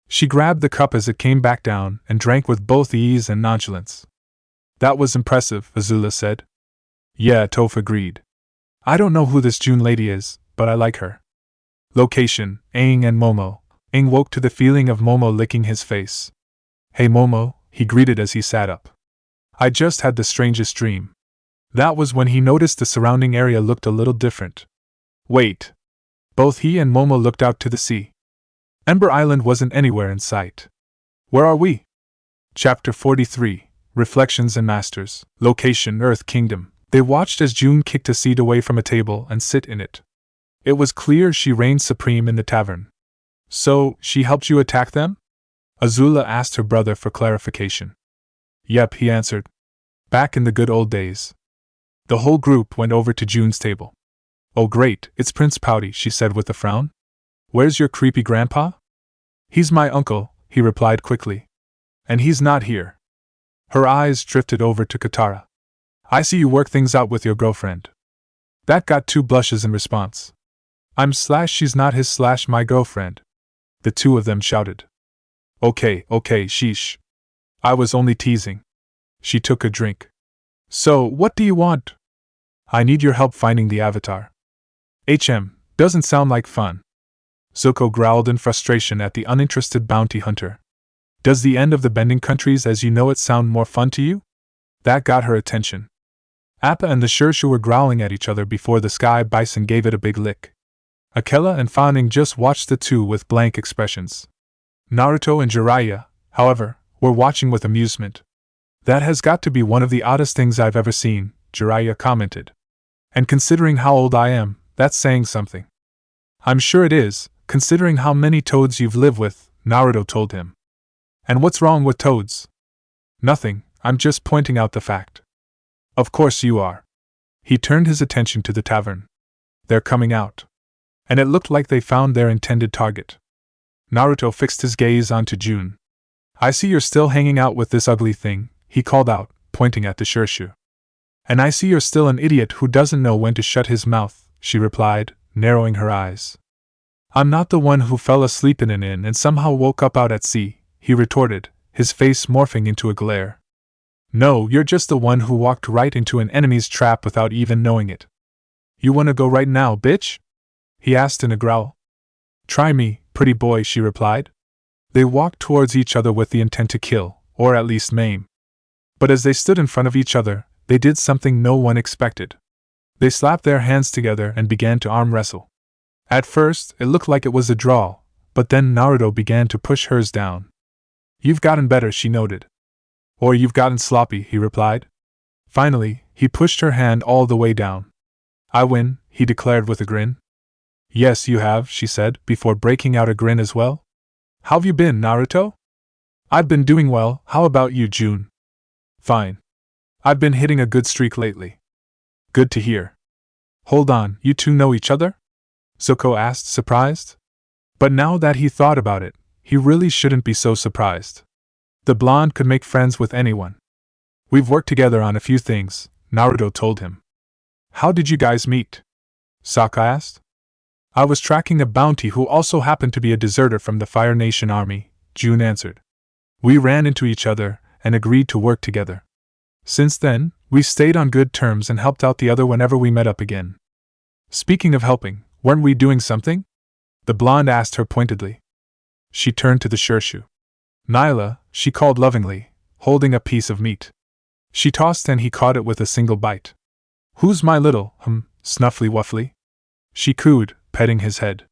She grabbed the cup as it came back down and drank with both ease and nonchalance. That was impressive, Azula said. Yeah, Toph agreed. I don't know who this June lady is, but I like her. Location: Aang and Momo. Aang woke to the feeling of Momo licking his face. Hey Momo, he greeted as he sat up. I just had the strangest dream. That was when he noticed the surrounding area looked a little different. Wait. Both he and Momo looked out to the sea. Ember Island wasn't anywhere in sight. Where are we? Chapter 43, Reflections and Masters. Location: Earth Kingdom. They watched as June kicked a seat away from a table and sit in it. It was clear she reigned supreme in the tavern. So, she helped you attack them? Azula asked her brother for clarification. Yep, he answered. Back in the good old days. The whole group went over to June's table. Oh great, it's Prince Pouty, she said with a frown. Where's your creepy grandpa? He's my uncle, he replied quickly. And he's not here. Her eyes drifted over to Katara. I see you work things out with your girlfriend. That got 2 blushes in response. She's not his my girlfriend. The two of them shouted. Okay, sheesh. I was only teasing. She took a drink. So, what do you want? I need your help finding the Avatar. Doesn't sound like fun. Zuko growled in frustration at the uninterested bounty hunter. Does the end of the Bending Countries as you know it sound more fun to you? That got her attention. Appa and the Shirshu were growling at each other before the Sky Bison gave it a big lick. Akela and Fa Ning just watched the two with blank expressions. Naruto and Jiraiya, however, were watching with amusement. That has got to be one of the oddest things I've ever seen, Jiraiya commented. And considering how old I am, that's saying something. I'm sure it is, considering how many toads you've lived with, Naruto told him. And what's wrong with toads? Nothing, I'm just pointing out the fact. Of course you are. He turned his attention to the tavern. They're coming out. And it looked like they found their intended target. Naruto fixed his gaze onto June. I see you're still hanging out with this ugly thing, he called out, pointing at the Shirshu. And I see you're still an idiot who doesn't know when to shut his mouth, she replied, narrowing her eyes. I'm not the one who fell asleep in an inn and somehow woke up out at sea, he retorted, his face morphing into a glare. No, you're just the one who walked right into an enemy's trap without even knowing it. You wanna go right now, bitch? He asked in a growl. Try me, pretty boy, she replied. They walked towards each other with the intent to kill, or at least maim. But as they stood in front of each other, they did something no one expected. They slapped their hands together and began to arm wrestle. At first, it looked like it was a draw, but then Naruto began to push hers down. You've gotten better, she noted. Or you've gotten sloppy, he replied. Finally, he pushed her hand all the way down. I win, he declared with a grin. Yes, you have, she said, before breaking out a grin as well. How've you been, Naruto? I've been doing well, how about you, June? Fine. I've been hitting a good streak lately. Good to hear. Hold on, you two know each other? Zuko asked, surprised. But now that he thought about it, he really shouldn't be so surprised. The blonde could make friends with anyone. We've worked together on a few things, Naruto told him. How did you guys meet? Sokka asked. I was tracking a bounty who also happened to be a deserter from the Fire Nation army, June answered. We ran into each other and agreed to work together. Since then, we stayed on good terms and helped out the other whenever we met up again. Speaking of helping, weren't we doing something? The blonde asked her pointedly. She turned to the Shirshu. Nyla, she called lovingly, holding a piece of meat. She tossed and he caught it with a single bite. Who's my little, Snuffly Wuffly? She cooed, petting his head.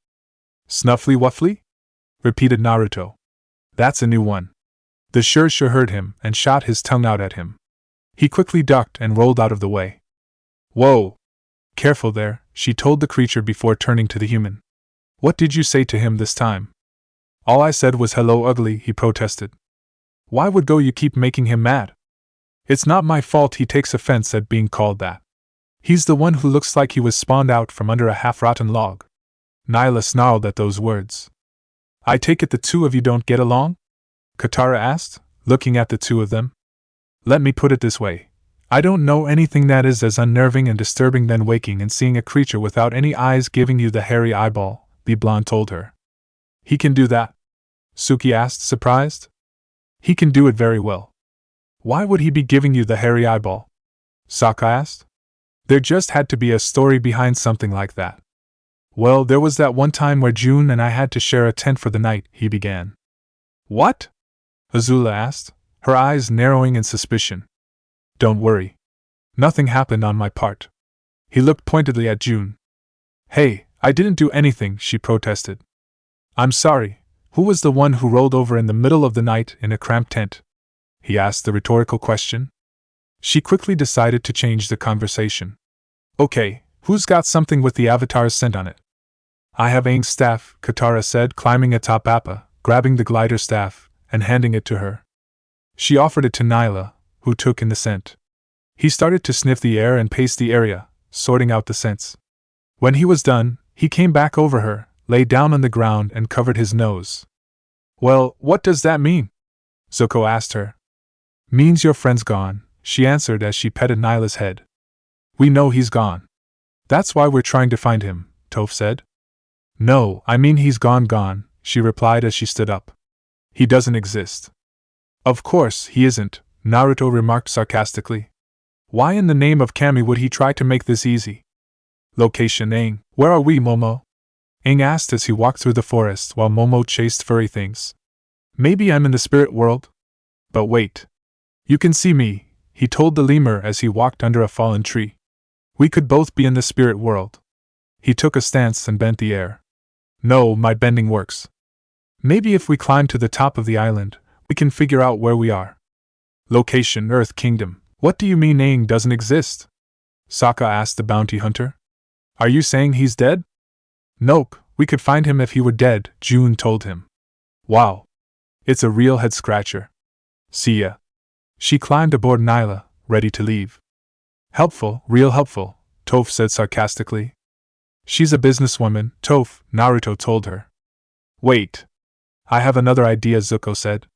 Snuffly Wuffly? Repeated Naruto. That's a new one. The Shirshu heard him and shot his tongue out at him. He quickly ducked and rolled out of the way. Whoa! Careful there, she told the creature before turning to the human. What did you say to him this time? All I said was hello ugly, he protested. Why would you keep making him mad? It's not my fault he takes offense at being called that. He's the one who looks like he was spawned out from under a half-rotten log. Nyla snarled at those words. I take it the two of you don't get along? Katara asked, looking at the two of them. Let me put it this way. I don't know anything that is as unnerving and disturbing than waking and seeing a creature without any eyes giving you the hairy eyeball, the blonde told her. He can do that? Suki asked, surprised. He can do it very well. Why would he be giving you the hairy eyeball? Sokka asked. There just had to be a story behind something like that. Well, there was that one time where June and I had to share a tent for the night, he began. What? Azula asked, her eyes narrowing in suspicion. Don't worry. Nothing happened on my part. He looked pointedly at June. Hey, I didn't do anything, she protested. I'm sorry, who was the one who rolled over in the middle of the night in a cramped tent? He asked the rhetorical question. She quickly decided to change the conversation. Okay, who's got something with the Avatar's scent on it? I have Aang's staff, Katara said, climbing atop Appa, grabbing the glider staff, and handing it to her. She offered it to Nyla, who took in the scent. He started to sniff the air and pace the area, sorting out the scents. When he was done, he came back over her, lay down on the ground and covered his nose. Well, what does that mean? Zuko asked her. Means your friend's gone, she answered as she petted Nyla's head. We know he's gone. That's why we're trying to find him, Toph said. No, I mean he's gone, she replied as she stood up. He doesn't exist. Of course he isn't, Naruto remarked sarcastically. Why in the name of Kami would he try to make this easy? Location Aang, where are we, Momo? Aang asked as he walked through the forest while Momo chased furry things. Maybe I'm in the spirit world? But wait. You can see me, he told the lemur as he walked under a fallen tree. We could both be in the spirit world. He took a stance and bent the air. No, my bending works. Maybe if we climb to the top of the island, we can figure out where we are. Location Earth Kingdom. What do you mean Aang doesn't exist? Sokka asked the bounty hunter. Are you saying he's dead? Nope, we could find him if he were dead, June told him. Wow. It's a real head-scratcher. See ya. She climbed aboard Nyla, ready to leave. Helpful, real helpful, Toph said sarcastically. She's a businesswoman, Toph, Naruto told her. Wait. I have another idea, Zuko said.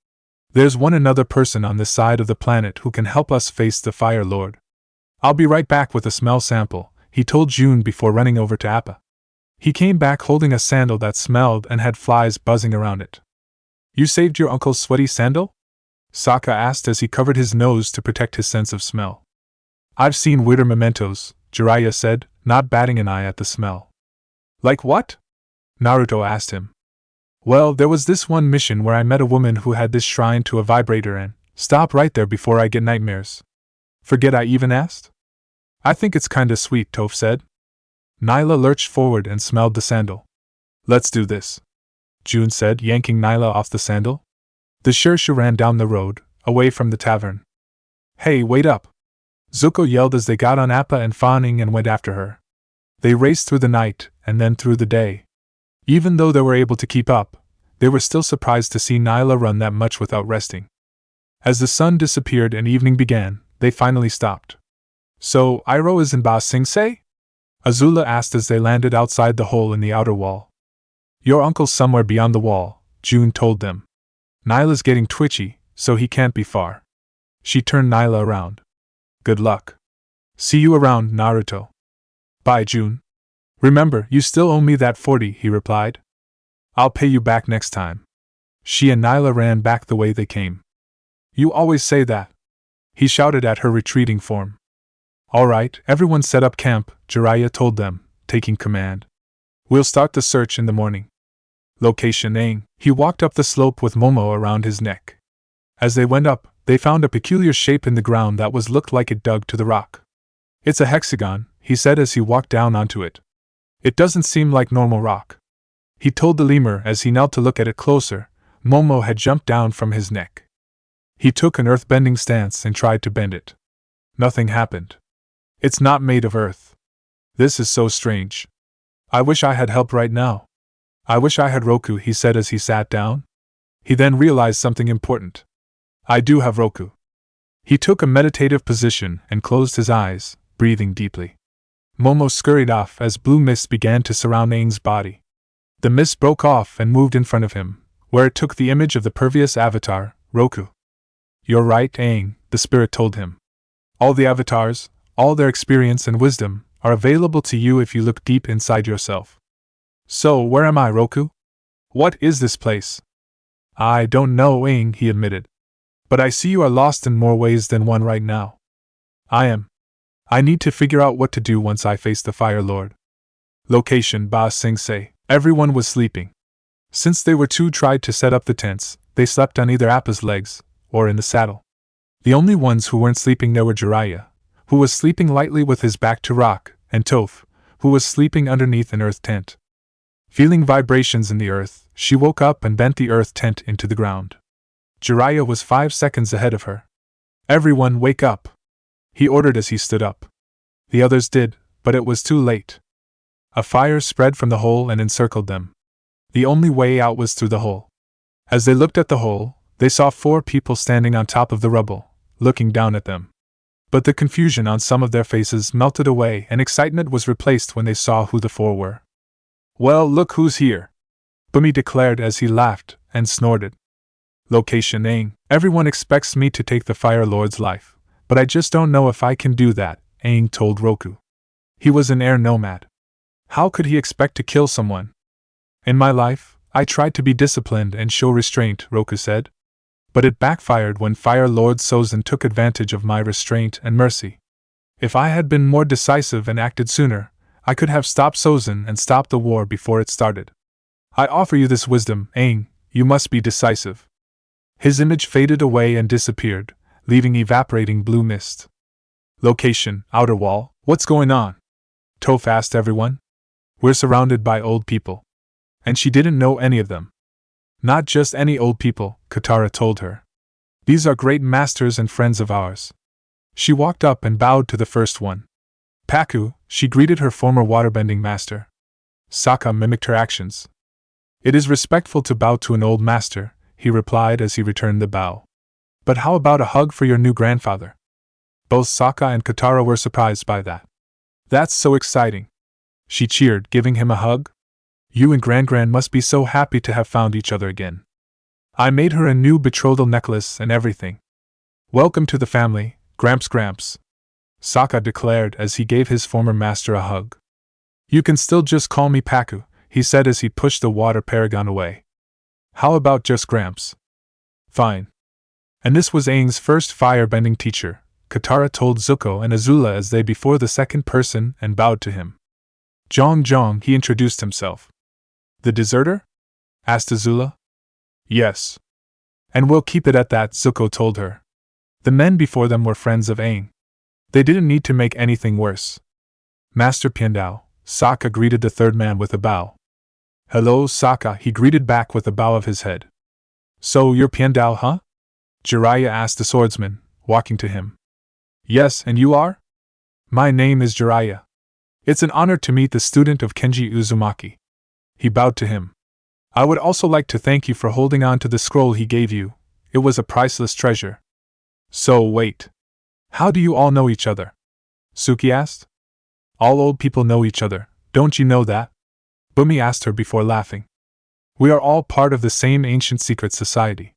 There's another person on this side of the planet who can help us face the Fire Lord. I'll be right back with a smell sample, he told June before running over to Appa. He came back holding a sandal that smelled and had flies buzzing around it. You saved your uncle's sweaty sandal? Sokka asked as he covered his nose to protect his sense of smell. I've seen weirder mementos, Jiraiya said, not batting an eye at the smell. Like what? Naruto asked him. Well, there was this one mission where I met a woman who had this shrine to a vibrator and, stop right there before I get nightmares. Forget I even asked? I think it's kinda sweet, Toph said. Nyla lurched forward and smelled the sandal. Let's do this, June said, yanking Nyla off the sandal. The Shirshu ran down the road, away from the tavern. Hey, wait up! Zuko yelled as they got on Appa and Fa Ning and went after her. They raced through the night, and then through the day. Even though they were able to keep up, they were still surprised to see Nyla run that much without resting. As the sun disappeared and evening began, they finally stopped. So, Iroh is in Ba Sing Se? Azula asked as they landed outside the hole in the outer wall. Your uncle's somewhere beyond the wall, June told them. Nyla's getting twitchy, so he can't be far. She turned Nyla around. Good luck. See you around, Naruto. Bye, June. Remember, you still owe me that 40, he replied. I'll pay you back next time. She and Nyla ran back the way they came. You always say that, he shouted at her retreating form. All right, everyone set up camp, Jiraiya told them, taking command. We'll start the search in the morning. Location Aang. He walked up the slope with Momo around his neck. As they went up, they found a peculiar shape in the ground that looked like it dug to the rock. It's a hexagon, he said as he walked down onto it. It doesn't seem like normal rock. He told the lemur as he knelt to look at it closer. Momo had jumped down from his neck. He took an earth-bending stance and tried to bend it. Nothing happened. It's not made of earth. This is so strange. I wish I had help right now. I wish I had Roku, he said as he sat down. He then realized something important. I do have Roku. He took a meditative position and closed his eyes, breathing deeply. Momo scurried off as blue mist began to surround Aang's body. The mist broke off and moved in front of him, where it took the image of the previous avatar, Roku. You're right, Aang, the spirit told him. All the avatars, all their experience and wisdom, are available to you if you look deep inside yourself. So, where am I, Roku? What is this place? I don't know, Aang, he admitted. But I see you are lost in more ways than one right now. I am. I need to figure out what to do once I face the Fire Lord. Location Ba Sing Se. Everyone was sleeping. Since they were tried to set up the tents, they slept on either Appa's legs, or in the saddle. The only ones who weren't sleeping there were Jiraiya, who was sleeping lightly with his back to rock, and Toph, who was sleeping underneath an earth tent. Feeling vibrations in the earth, she woke up and bent the earth tent into the ground. Jiraiya was 5 seconds ahead of her. Everyone wake up! He ordered as he stood up. The others did, but it was too late. A fire spread from the hole and encircled them. The only way out was through the hole. As they looked at the hole, they saw 4 people standing on top of the rubble, looking down at them. But the confusion on some of their faces melted away and excitement was replaced when they saw who the 4 were. Well, look who's here! Bumi declared as he laughed and snorted. Location Aang. Everyone expects me to take the Fire Lord's life, but I just don't know if I can do that, Aang told Roku. He was an air nomad. How could he expect to kill someone? In my life, I tried to be disciplined and show restraint, Roku said. But it backfired when Fire Lord Sozin took advantage of my restraint and mercy. If I had been more decisive and acted sooner, I could have stopped Sozin and stopped the war before it started. I offer you this wisdom, Aang, you must be decisive. His image faded away and disappeared, leaving evaporating blue mist. Location, outer wall, what's going on? Toph asked everyone. We're surrounded by old people. And she didn't know any of them. Not just any old people, Katara told her. These are great masters and friends of ours. She walked up and bowed to the first one. Pakku, she greeted her former waterbending master. Sokka mimicked her actions. It is respectful to bow to an old master, he replied as he returned the bow. But how about a hug for your new grandfather? Both Sokka and Katara were surprised by that. That's so exciting. She cheered, giving him a hug. You and Gran must be so happy to have found each other again. I made her a new betrothal necklace and everything. Welcome to the family, Gramps. Sokka declared as he gave his former master a hug. You can still just call me Pakku, he said as he pushed the water paragon away. How about just Gramps? Fine. And this was Aang's first firebending teacher, Katara told Zuko and Azula as they before the second person and bowed to him. Jong, he introduced himself. The deserter? Asked Azula. Yes. And we'll keep it at that, Zuko told her. The men before them were friends of Aang. They didn't need to make anything worse. Master Piandao, Sokka greeted the third man with a bow. Hello, Sokka, he greeted back with a bow of his head. So you're Piandao, huh? Jiraiya asked the swordsman, walking to him. Yes, and you are? My name is Jiraiya. It's an honor to meet the student of Kenji Uzumaki. He bowed to him. I would also like to thank you for holding on to the scroll he gave you. It was a priceless treasure. So wait. How do you all know each other? Suki asked. All old people know each other, don't you know that? Bumi asked her before laughing. We are all part of the same ancient secret society.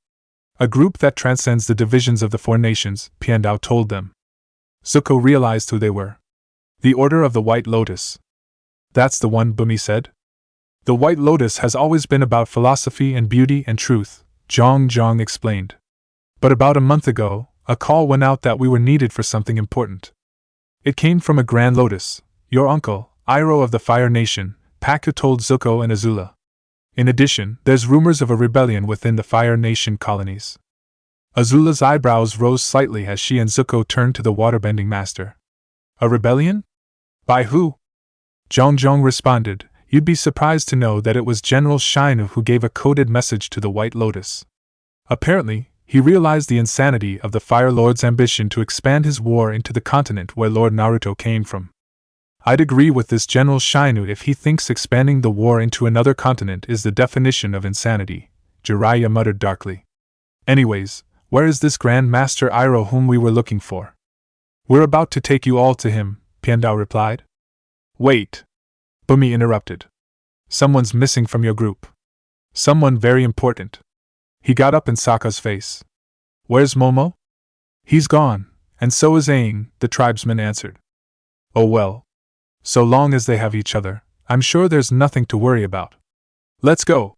A group that transcends the divisions of the four nations, Piandao told them. Zuko realized who they were. The Order of the White Lotus. That's the one, Bumi said. The White Lotus has always been about philosophy and beauty and truth, Zhang explained. But about a month ago, a call went out that we were needed for something important. It came from a Grand Lotus, your uncle, Iroh of the Fire Nation, Pakku told Zuko and Azula. In addition, there's rumors of a rebellion within the Fire Nation colonies. Azula's eyebrows rose slightly as she and Zuko turned to the waterbending master. A rebellion? By who? Zhang responded, you'd be surprised to know that it was General Shinu who gave a coded message to the White Lotus. Apparently, he realized the insanity of the Fire Lord's ambition to expand his war into the continent where Lord Naruto came from. I'd agree with this General Shinu if he thinks expanding the war into another continent is the definition of insanity, Jiraiya muttered darkly. Anyways, where is this Grand Master Iroh whom we were looking for? We're about to take you all to him, Piandao replied. Wait. Bumi interrupted. Someone's missing from your group. Someone very important. He got up in Sokka's face. Where's Momo? He's gone, and so is Aang, the tribesman answered. Oh well. So long as they have each other, I'm sure there's nothing to worry about. Let's go.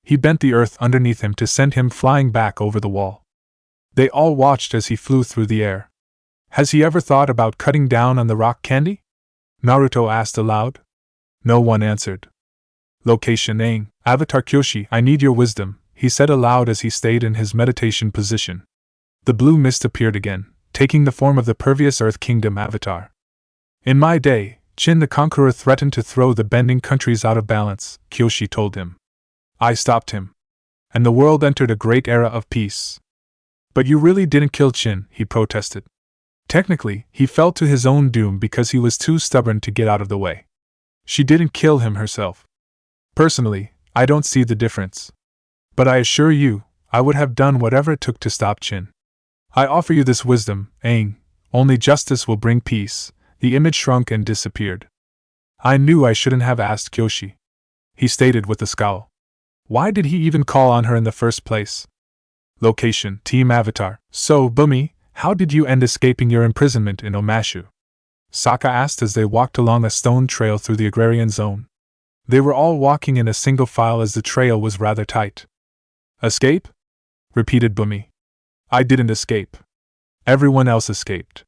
He bent the earth underneath him to send him flying back over the wall. They all watched as he flew through the air. Has he ever thought about cutting down on the rock candy? Naruto asked aloud. No one answered. Location Aang, Avatar Kyoshi, I need your wisdom, he said aloud as he stayed in his meditation position. The blue mist appeared again, taking the form of the pervious Earth Kingdom Avatar. In my day, Qin the Conqueror threatened to throw the bending countries out of balance, Kyoshi told him. I stopped him. And the world entered a great era of peace. But you really didn't kill Qin, he protested. Technically, he fell to his own doom because he was too stubborn to get out of the way. She didn't kill him herself. Personally, I don't see the difference. But I assure you, I would have done whatever it took to stop Qin. I offer you this wisdom, Aang. Only justice will bring peace. The image shrunk and disappeared. I knew I shouldn't have asked Kyoshi, he stated with a scowl. Why did he even call on her in the first place? Location, Team Avatar. So, Bumi, how did you end escaping your imprisonment in Omashu? Sokka asked as they walked along a stone trail through the agrarian zone. They were all walking in a single file as the trail was rather tight. Escape? Repeated Bumi. I didn't escape. Everyone else escaped.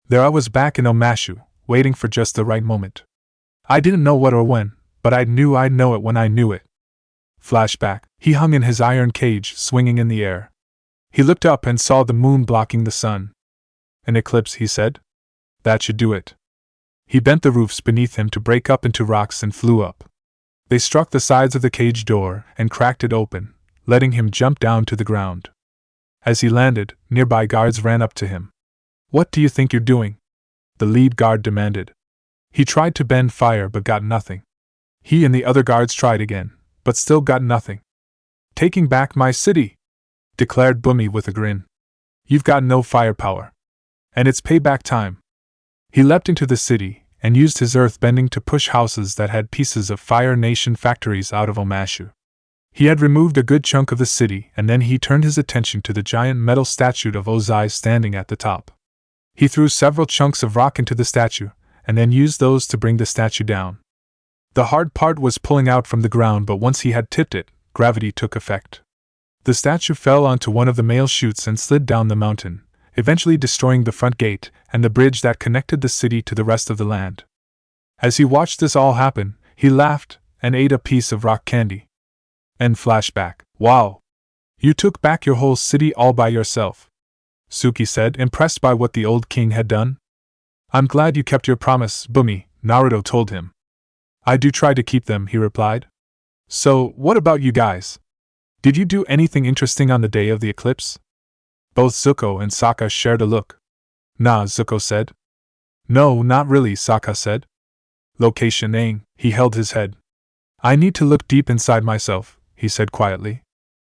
There I was back in Omashu, waiting for just the right moment. I didn't know what or when, but I knew I'd know it when I knew it. Flashback, he hung in his iron cage, swinging in the air. He looked up and saw the moon blocking the sun. An eclipse, he said. That should do it. He bent the roofs beneath him to break up into rocks and flew up. They struck the sides of the cage door and cracked it open, letting him jump down to the ground. As he landed, nearby guards ran up to him. What do you think you're doing? The lead guard demanded. He tried to bend fire but got nothing. He and the other guards tried again, but still got nothing. Taking back my city, declared Bumi with a grin. You've got no firepower. And it's payback time. He leapt into the city and used his earth bending to push houses that had pieces of Fire Nation factories out of Omashu. He had removed a good chunk of the city and then he turned his attention to the giant metal statue of Ozai standing at the top. He threw several chunks of rock into the statue, and then used those to bring the statue down. The hard part was pulling out from the ground, but once he had tipped it, gravity took effect. The statue fell onto one of the mail chutes and slid down the mountain, eventually destroying the front gate and the bridge that connected the city to the rest of the land. As he watched this all happen, he laughed and ate a piece of rock candy. End flashback. Wow! You took back your whole city all by yourself, Suki said, impressed by what the old king had done. I'm glad you kept your promise, Bumi, Naruto told him. I do try to keep them, he replied. So, what about you guys? Did you do anything interesting on the day of the eclipse? Both Zuko and Sokka shared a look. Nah, Zuko said. No, not really, Sokka said. Location Aang, he held his head. I need to look deep inside myself, he said quietly.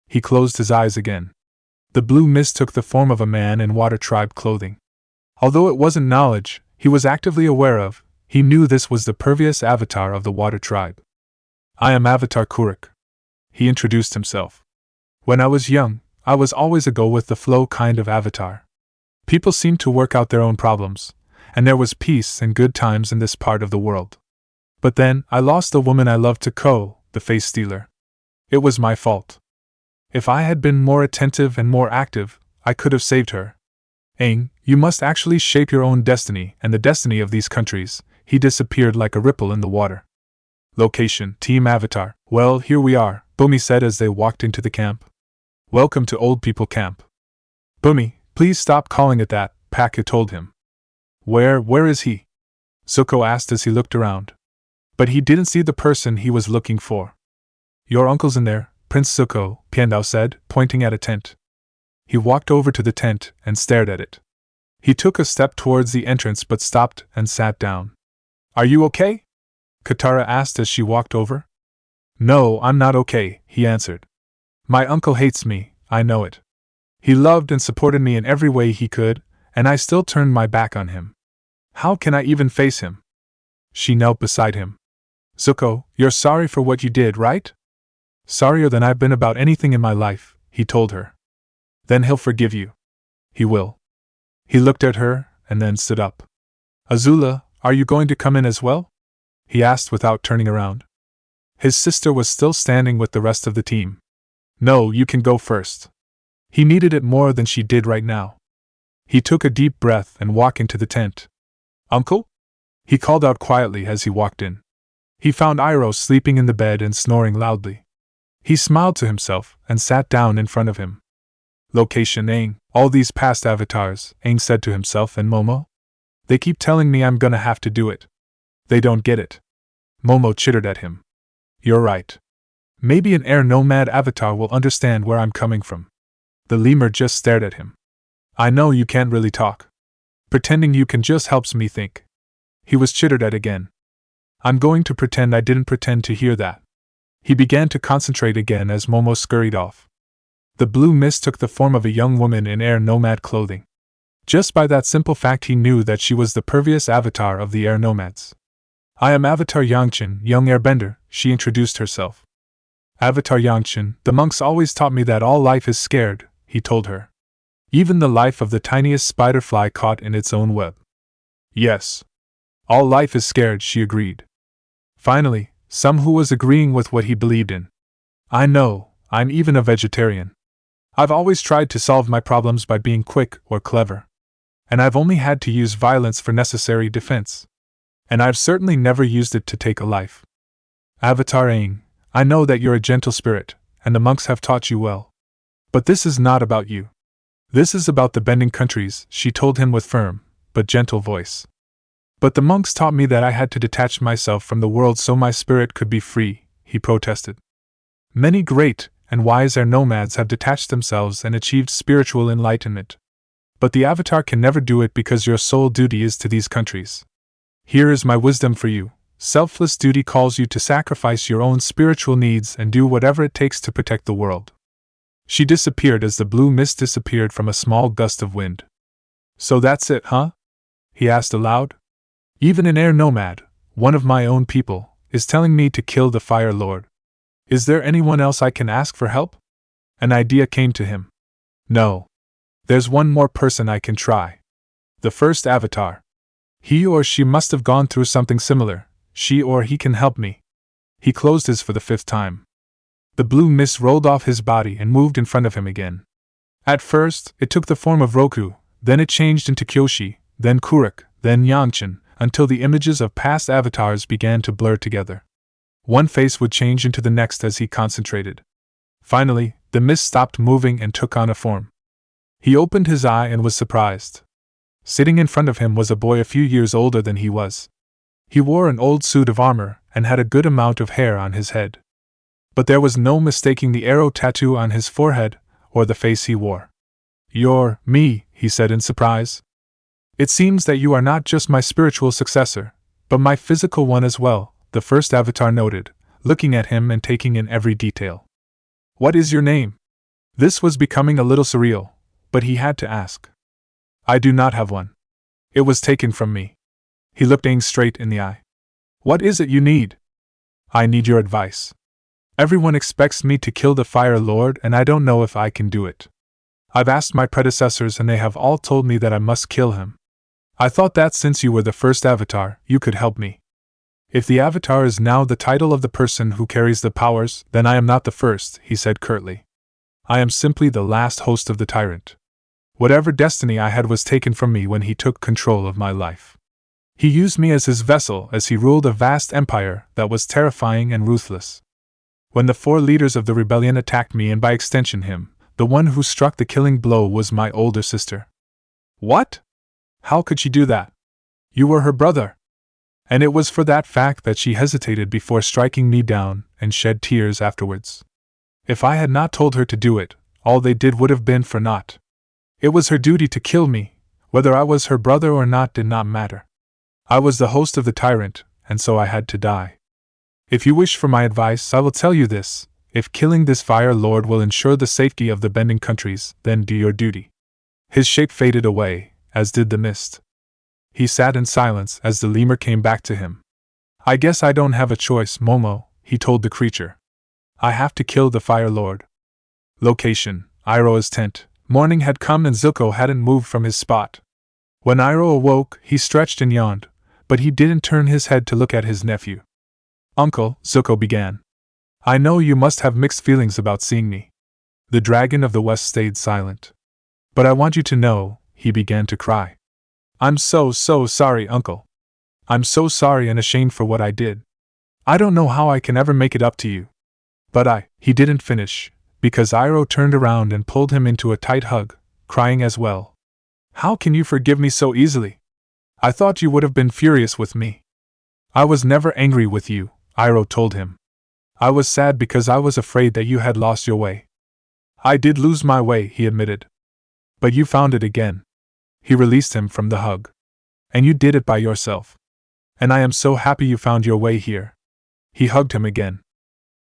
He closed his eyes again. The blue mist took the form of a man in water tribe clothing. Although it wasn't knowledge he was actively aware of, he knew this was the previous avatar of the water tribe. I am Avatar Kuruk. He introduced himself. When I was young, I was always a go-with-the-flow kind of avatar. People seemed to work out their own problems, and there was peace and good times in this part of the world. But then, I lost the woman I loved to Ko, the face stealer. It was my fault. If I had been more attentive and more active, I could have saved her. Aang, you must actually shape your own destiny and the destiny of these countries. He disappeared like a ripple in the water. Location, Team Avatar. Well, here we are, Bumi said as they walked into the camp. Welcome to Old People Camp. Bumi, please stop calling it that, Pakku told him. Where is he? Zuko asked as he looked around. But he didn't see the person he was looking for. Your uncle's in there, Prince Zuko, Piandao said, pointing at a tent. He walked over to the tent and stared at it. He took a step towards the entrance but stopped and sat down. Are you okay? Katara asked as she walked over. No, I'm not okay, he answered. My uncle hates me, I know it. He loved and supported me in every way he could, and I still turned my back on him. How can I even face him? She knelt beside him. Zuko, you're sorry for what you did, right? Sorrier than I've been about anything in my life, he told her. Then he'll forgive you. He will. He looked at her, and then stood up. Azula, are you going to come in as well? He asked without turning around. His sister was still standing with the rest of the team. No, you can go first. He needed it more than she did right now. He took a deep breath and walked into the tent. Uncle? He called out quietly as he walked in. He found Iroh sleeping in the bed and snoring loudly. He smiled to himself and sat down in front of him. Location Aang, all these past avatars, Aang said to himself and Momo. They keep telling me I'm gonna have to do it. They don't get it. Momo chittered at him. You're right. Maybe an air nomad avatar will understand where I'm coming from. The lemur just stared at him. I know you can't really talk. Pretending you can just helps me think. He was chittered at again. I'm going to pretend I didn't pretend to hear that. He began to concentrate again as Momo scurried off. The blue mist took the form of a young woman in air nomad clothing. Just by that simple fact he knew that she was the previous avatar of the air nomads. I am Avatar Yangchen, young airbender, she introduced herself. Avatar Yangchen, the monks always taught me that all life is scared, he told her. Even the life of the tiniest spider fly caught in its own web. Yes. All life is scared, she agreed. Finally, some who was agreeing with what he believed in. I know, I'm even a vegetarian. I've always tried to solve my problems by being quick or clever. And I've only had to use violence for necessary defense. And I've certainly never used it to take a life. Avatar Aang, I know that you're a gentle spirit, and the monks have taught you well. But this is not about you. This is about the bending countries, she told him with firm, but gentle voice. But the monks taught me that I had to detach myself from the world so my spirit could be free, he protested. Many great and wise air nomads have detached themselves and achieved spiritual enlightenment. But the Avatar can never do it because your sole duty is to these countries. Here is my wisdom for you. Selfless duty calls you to sacrifice your own spiritual needs and do whatever it takes to protect the world. She disappeared as the blue mist disappeared from a small gust of wind. So that's it, huh? He asked aloud. Even an air nomad, one of my own people, is telling me to kill the Fire Lord. Is there anyone else I can ask for help? An idea came to him. No. There's one more person I can try. The first Avatar. He or she must have gone through something similar. She or he can help me. He closed his for the 5th time. The blue mist rolled off his body and moved in front of him again. At first, it took the form of Roku, then it changed into Kyoshi, then Kuruk, then Yangchen, until the images of past avatars began to blur together. One face would change into the next as he concentrated. Finally, the mist stopped moving and took on a form. He opened his eye and was surprised. Sitting in front of him was a boy a few years older than he was. He wore an old suit of armor and had a good amount of hair on his head. But there was no mistaking the arrow tattoo on his forehead or the face he wore. You're me, he said in surprise. It seems that you are not just my spiritual successor, But my physical one as well, the first avatar noted, looking at him and taking in every detail. What is your name? This was becoming a little surreal, but he had to ask. I do not have one. It was taken from me. He looked Aang straight in the eye. What is it you need? I need your advice. Everyone expects me to kill the Fire Lord, and I don't know if I can do it. I've asked my predecessors and they have all told me that I must kill him. I thought that since you were the first avatar, you could help me. If the avatar is now the title of the person who carries the powers, then I am not the first, he said curtly. I am simply the last host of the tyrant. Whatever destiny I had was taken from me when he took control of my life. He used me as his vessel as he ruled a vast empire that was terrifying and ruthless. When the 4 leaders of the rebellion attacked me and by extension him, the one who struck the killing blow was my older sister. What? How could she do that? You were her brother. And it was for that fact that she hesitated before striking me down and shed tears afterwards. If I had not told her to do it, all they did would have been for naught. It was her duty to kill me, whether I was her brother or not did not matter. I was the host of the tyrant, and so I had to die. If you wish for my advice, I will tell you this: if killing this Fire Lord will ensure the safety of the bending countries, then do your duty. His shape faded away, as did the mist. He sat in silence as the lemur came back to him. I guess I don't have a choice, Momo, he told the creature. I have to kill the Fire Lord. Location: Iroha's tent. Morning had come and Zuko hadn't moved from his spot. When Iroha awoke, he stretched and yawned, but he didn't turn his head to look at his nephew. Uncle, Zuko began. I know you must have mixed feelings about seeing me. The Dragon of the West stayed silent. But I want you to know, he began to cry. I'm so sorry, Uncle. I'm so sorry and ashamed for what I did. I don't know how I can ever make it up to you. But he didn't finish, because Iroh turned around and pulled him into a tight hug, crying as well. How can you forgive me so easily? I thought you would have been furious with me. I was never angry with you, Iroh told him. I was sad because I was afraid that you had lost your way. I did lose my way, he admitted. But you found it again. He released him from the hug. And you did it by yourself. And I am so happy you found your way here. He hugged him again.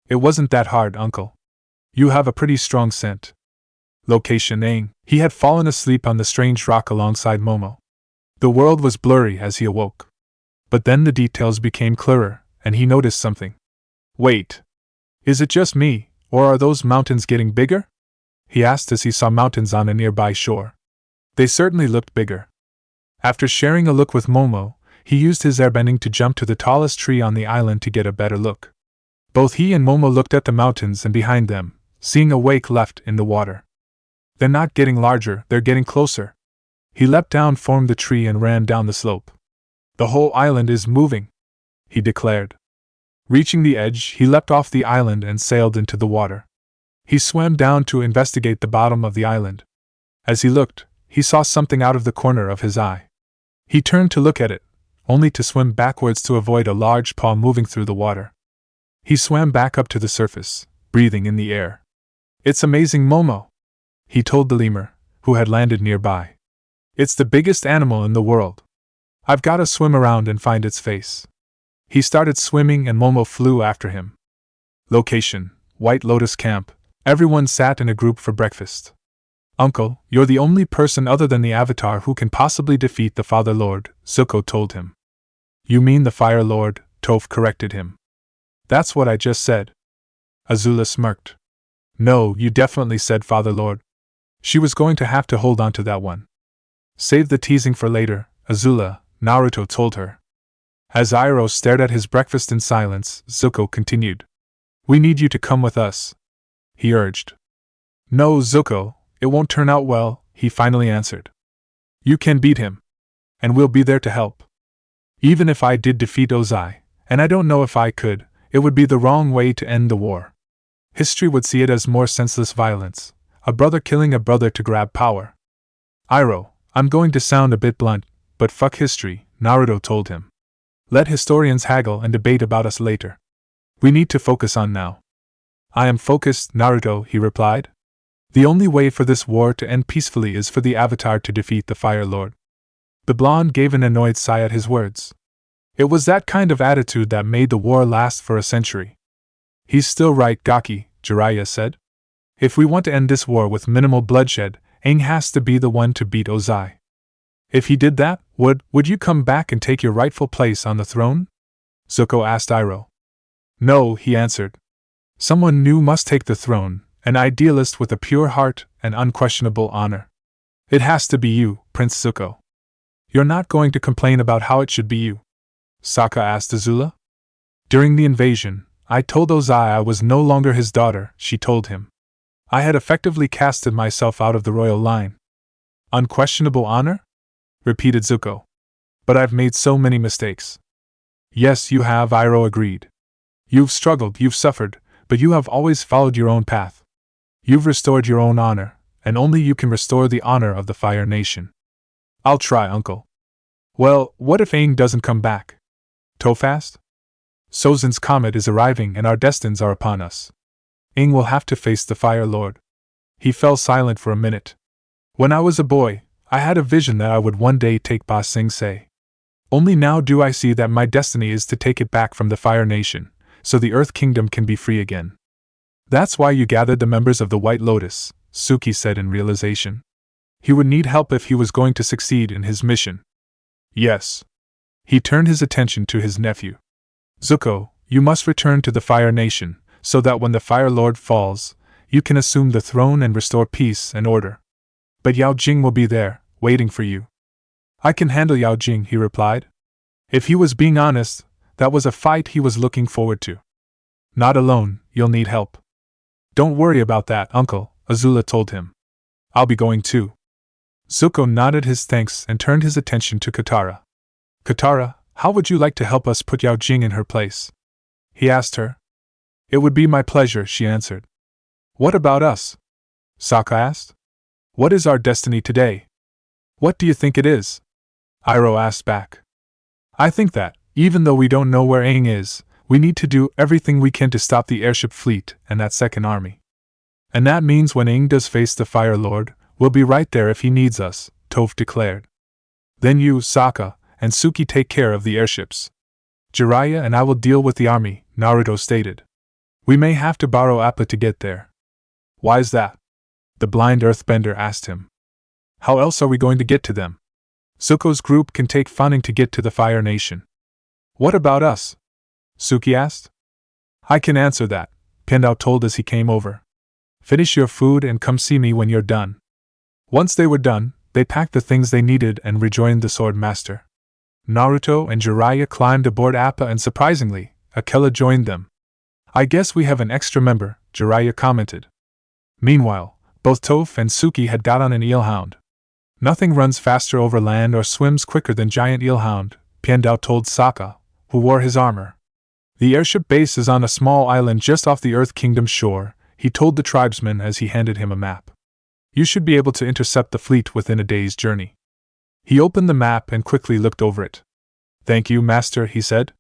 It wasn't that hard, Uncle. You have a pretty strong scent. Location: Aang. He had fallen asleep on the strange rock alongside Momo. The world was blurry as he awoke. But then the details became clearer, and he noticed something. Wait. Is it just me, or are those mountains getting bigger? He asked as he saw mountains on a nearby shore. They certainly looked bigger. After sharing a look with Momo, he used his airbending to jump to the tallest tree on the island to get a better look. Both he and Momo looked at the mountains and behind them, seeing a wake left in the water. They're not getting larger, they're getting closer. He leapt down, formed the tree, and ran down the slope. The whole island is moving, he declared. Reaching the edge, he leapt off the island and sailed into the water. He swam down to investigate the bottom of the island. As he looked, he saw something out of the corner of his eye. He turned to look at it, only to swim backwards to avoid a large paw moving through the water. He swam back up to the surface, breathing in the air. It's amazing, Momo, he told the lemur, who had landed nearby. It's the biggest animal in the world. I've got to swim around and find its face. He started swimming and Momo flew after him. Location: White Lotus Camp. Everyone sat in a group for breakfast. Uncle, you're the only person other than the Avatar who can possibly defeat the Father Lord, Zuko told him. You mean the Fire Lord, Toph corrected him. That's what I just said. Azula smirked. No, you definitely said Father Lord. She was going to have to hold on to that one. Save the teasing for later, Azula, Naruto told her. As Iroh stared at his breakfast in silence, Zuko continued. We need you to come with us, he urged. No, Zuko, it won't turn out well, he finally answered. You can beat him. And we'll be there to help. Even if I did defeat Ozai, and I don't know if I could, it would be the wrong way to end the war. History would see it as more senseless violence, a brother killing a brother to grab power. Iroh, I'm going to sound a bit blunt, but fuck history, Naruto told him. Let historians haggle and debate about us later. We need to focus on now. I am focused, Naruto, he replied. The only way for this war to end peacefully is for the Avatar to defeat the Fire Lord. The blonde gave an annoyed sigh at his words. It was that kind of attitude that made the war last for a century. He's still right, Gaki, Jiraiya said. If we want to end this war with minimal bloodshed, Aang has to be the one to beat Ozai. If he did that, would you come back and take your rightful place on the throne? Zuko asked Iroh. No, he answered. Someone new must take the throne, an idealist with a pure heart and unquestionable honor. It has to be you, Prince Zuko. You're not going to complain about how it should be you? Sokka asked Azula. During the invasion, I told Ozai I was no longer his daughter, she told him. I had effectively casted myself out of the royal line. Unquestionable honor? Repeated Zuko. But I've made so many mistakes. Yes, you have, Iroh agreed. You've struggled, you've suffered, but you have always followed your own path. You've restored your own honor, and only you can restore the honor of the Fire Nation. I'll try, Uncle. Well, what if Aang doesn't come back? Toph asked. Sozin's comet is arriving and our destinies are upon us. Aang will have to face the Fire Lord. He fell silent for a minute. When I was a boy, I had a vision that I would one day take Ba Sing Se. Only now do I see that my destiny is to take it back from the Fire Nation, so the Earth Kingdom can be free again. That's why you gathered the members of the White Lotus, Suki said in realization. He would need help if he was going to succeed in his mission. Yes. He turned his attention to his nephew. Zuko, you must return to the Fire Nation, so that when the Fire Lord falls, you can assume the throne and restore peace and order. But Yao Jing will be there, waiting for you. I can handle Yao Jing, he replied. If he was being honest, that was a fight he was looking forward to. Not alone, you'll need help. Don't worry about that, Uncle, Azula told him. I'll be going too. Zuko nodded his thanks and turned his attention to Katara. Katara, how would you like to help us put Yao Jing in her place? He asked her. It would be my pleasure, she answered. What about us? Sokka asked. What is our destiny today? What do you think it is? Iroh asked back. I think that, even though we don't know where Aang is, we need to do everything we can to stop the airship fleet and that second army. And that means when Aang does face the Fire Lord, we'll be right there if he needs us, Toph declared. Then you, Sokka, and Suki take care of the airships. Jiraiya and I will deal with the army, Naruto stated. We may have to borrow Appa to get there. Why's that? The blind earthbender asked him. How else are we going to get to them? Zuko's group can take Fanning to get to the Fire Nation. What about us? Suki asked. I can answer that, Pendao told as he came over. Finish your food and come see me when you're done. Once they were done, they packed the things they needed and rejoined the Sword Master. Naruto and Jiraiya climbed aboard Appa and surprisingly, Akela joined them. I guess we have an extra member, Jiraiya commented. Meanwhile, both Toph and Suki had got on an eelhound. Nothing runs faster over land or swims quicker than giant eelhound, Piandao told Sokka, who wore his armor. The airship base is on a small island just off the Earth Kingdom shore, he told the tribesman as he handed him a map. You should be able to intercept the fleet within a day's journey. He opened the map and quickly looked over it. Thank you, Master, he said.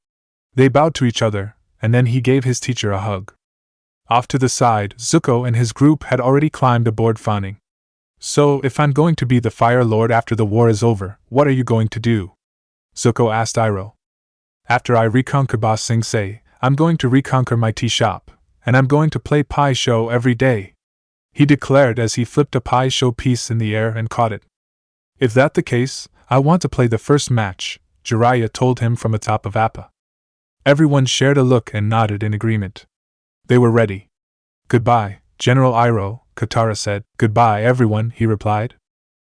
They bowed to each other, and then he gave his teacher a hug. Off to the side, Zuko and his group had already climbed aboard Fanning. So, if I'm going to be the Fire Lord after the war is over, what are you going to do? Zuko asked Iroh. After I reconquer Ba Sing Se, I'm going to reconquer my tea shop, and I'm going to play pie show every day, he declared as he flipped a pie show piece in the air and caught it. If that's the case, I want to play the first match, Jiraiya told him from atop of Appa. Everyone shared a look and nodded in agreement. They were ready. Goodbye, General Iroh, Katara said. Goodbye, everyone, he replied.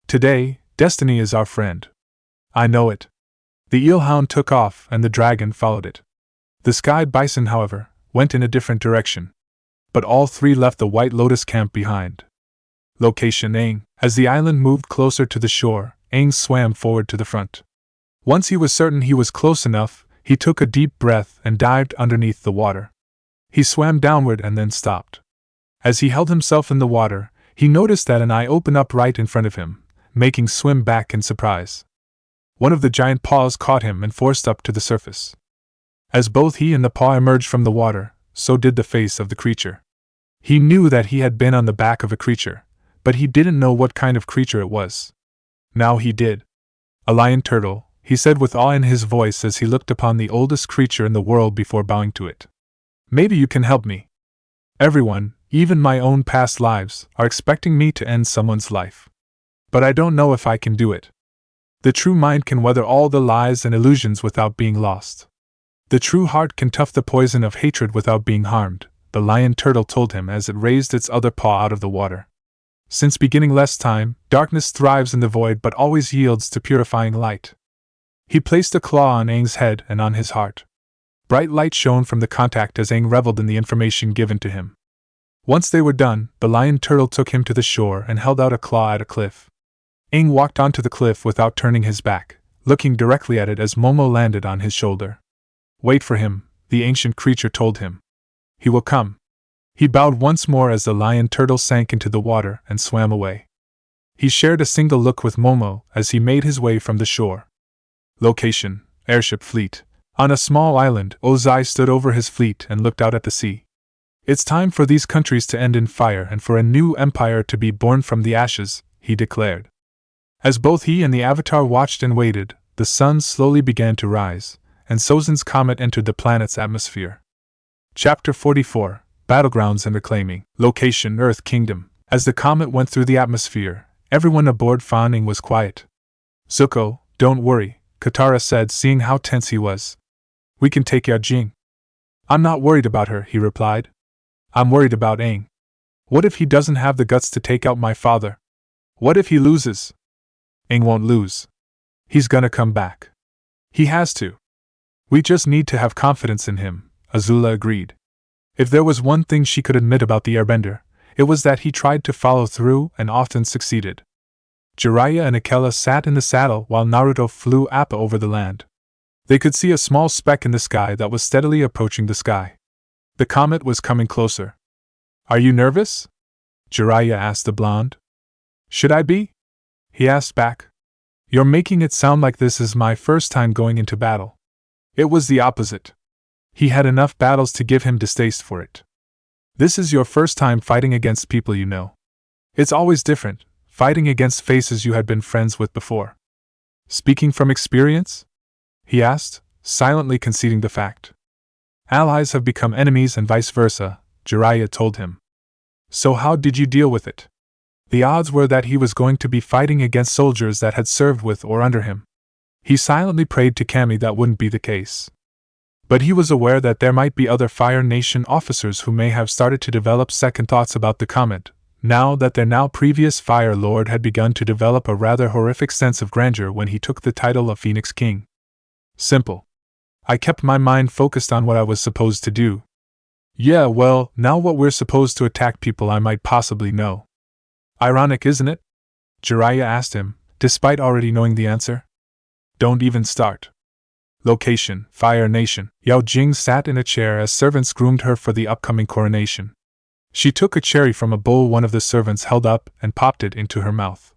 Today, destiny is our friend. I know it. The eelhound took off and the dragon followed it. The sky bison, however, went in a different direction. But all three left the White Lotus camp behind. Location Aang. As the island moved closer to the shore, Aang swam forward to the front. Once he was certain he was close enough, he took a deep breath and dived underneath the water. He swam downward and then stopped. As he held himself in the water, he noticed that an eye opened up right in front of him, making swim back in surprise. One of the giant paws caught him and forced up to the surface. As both he and the paw emerged from the water, so did the face of the creature. He knew that he had been on the back of a creature, but he didn't know what kind of creature it was. Now he did. A lion turtle, he said with awe in his voice as he looked upon the oldest creature in the world before bowing to it. Maybe you can help me. Everyone, even my own past lives, are expecting me to end someone's life. But I don't know if I can do it. The true mind can weather all the lies and illusions without being lost. The true heart can tough the poison of hatred without being harmed, the lion turtle told him as it raised its other paw out of the water. Since beginning less time, darkness thrives in the void but always yields to purifying light. He placed a claw on Aang's head and on his heart. Bright light shone from the contact as Aang reveled in the information given to him. Once they were done, the lion turtle took him to the shore and held out a claw at a cliff. Aang walked onto the cliff without turning his back, looking directly at it as Momo landed on his shoulder. Wait for him, the ancient creature told him. He will come. He bowed once more as the lion turtle sank into the water and swam away. He shared a single look with Momo as he made his way from the shore. Location: Airship Fleet. On a small island, Ozai stood over his fleet and looked out at the sea. It's time for these countries to end in fire and for a new empire to be born from the ashes, he declared. As both he and the Avatar watched and waited, the sun slowly began to rise, and Sozin's comet entered the planet's atmosphere. Chapter 44: Battlegrounds and Reclaiming. Location: Earth Kingdom. As the comet went through the atmosphere, everyone aboard Fan Ning was quiet. Zuko, don't worry, Katara said, seeing how tense he was. We can take Yao Jing. I'm not worried about her, he replied. I'm worried about Aang. What if he doesn't have the guts to take out my father? What if he loses? Aang won't lose. He's gonna come back. He has to. We just need to have confidence in him, Azula agreed. If there was one thing she could admit about the Airbender, it was that he tried to follow through and often succeeded. Jiraiya and Akela sat in the saddle while Naruto flew Appa over the land. They could see a small speck in the sky that was steadily approaching the sky. The comet was coming closer. Are you nervous? Jiraiya asked the blonde. Should I be? He asked back. You're making it sound like this is my first time going into battle. It was the opposite. He had enough battles to give him distaste for it. This is your first time fighting against people you know. It's always different, fighting against faces you had been friends with before. Speaking from experience? He asked, silently conceding the fact. Allies have become enemies and vice versa, Jiraiya told him. So how did you deal with it? The odds were that he was going to be fighting against soldiers that had served with or under him. He silently prayed to Kami that wouldn't be the case. But he was aware that there might be other Fire Nation officers who may have started to develop second thoughts about the comet, now that their now previous Fire Lord had begun to develop a rather horrific sense of grandeur when he took the title of Phoenix King. Simple. I kept my mind focused on what I was supposed to do. Yeah, well, now what we're supposed to attack people I might possibly know. Ironic, isn't it? Jiraiya asked him, despite already knowing the answer. Don't even start. Location: Fire Nation. Yao Jing sat in a chair as servants groomed her for the upcoming coronation. She took a cherry from a bowl one of the servants held up and popped it into her mouth.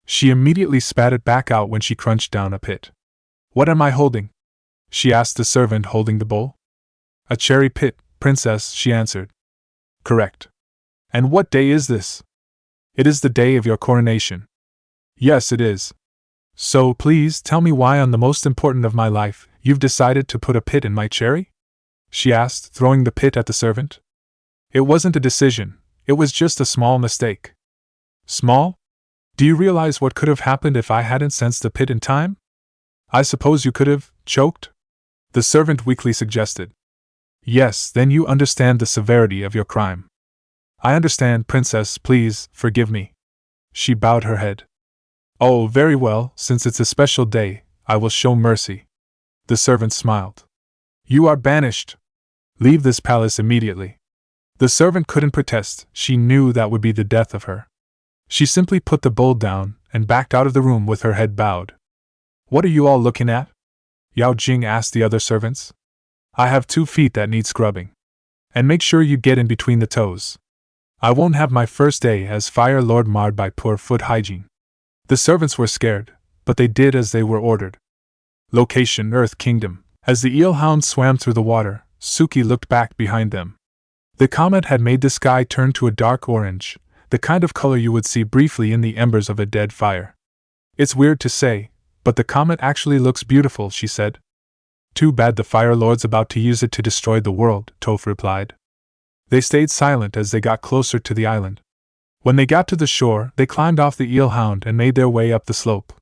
She immediately spat it back out when she crunched down a pit. What am I holding? She asked the servant holding the bowl. A cherry pit, princess, she answered. Correct. And what day is this? It is the day of your coronation. Yes, it is. So please tell me why on the most important of my life, you've decided to put a pit in my cherry? She asked, throwing the pit at the servant. It wasn't a decision, it was just a small mistake. Small? Do you realize what could have happened if I hadn't sensed the pit in time? I suppose you could have choked? The servant weakly suggested. Yes, then you understand the severity of your crime. I understand, princess, please, forgive me. She bowed her head. Oh, very well, since it's a special day, I will show mercy. The servant smiled. You are banished. Leave this palace immediately. The servant couldn't protest, she knew that would be the death of her. She simply put the bowl down and backed out of the room with her head bowed. What are you all looking at? Yao Jing asked the other servants. I have 2 feet that need scrubbing. And make sure you get in between the toes. I won't have my first day as Fire Lord marred by poor foot hygiene. The servants were scared, but they did as they were ordered. Location: Earth Kingdom. As the eel hounds swam through the water, Suki looked back behind them. The comet had made the sky turn to a dark orange, the kind of color you would see briefly in the embers of a dead fire. It's weird to say, But the comet actually looks beautiful, she said. Too bad the Fire Lord's about to use it to destroy the world, Toph replied. They stayed silent as they got closer to the island. When they got to the shore, they climbed off the eel hound and made their way up the slope.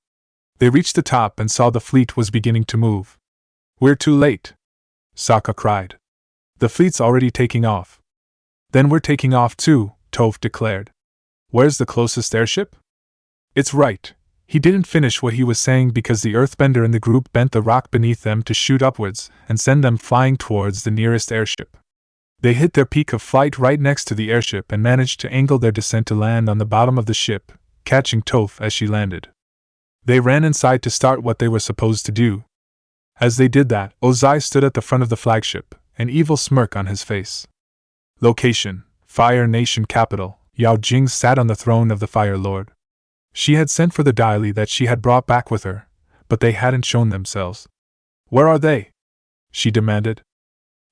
They reached the top and saw the fleet was beginning to move. We're too late, Sokka cried. The fleet's already taking off. Then we're taking off too, Toph declared. Where's the closest airship? It's right. He didn't finish what he was saying because the earthbender in the group bent the rock beneath them to shoot upwards and send them flying towards the nearest airship. They hit their peak of flight right next to the airship and managed to angle their descent to land on the bottom of the ship, catching Toph as she landed. They ran inside to start what they were supposed to do. As they did that, Ozai stood at the front of the flagship, an evil smirk on his face. Location: Fire Nation capital. Yao Jing sat on the throne of the Fire Lord. She had sent for the Dai that she had brought back with her, but they hadn't shown themselves. Where are they? She demanded.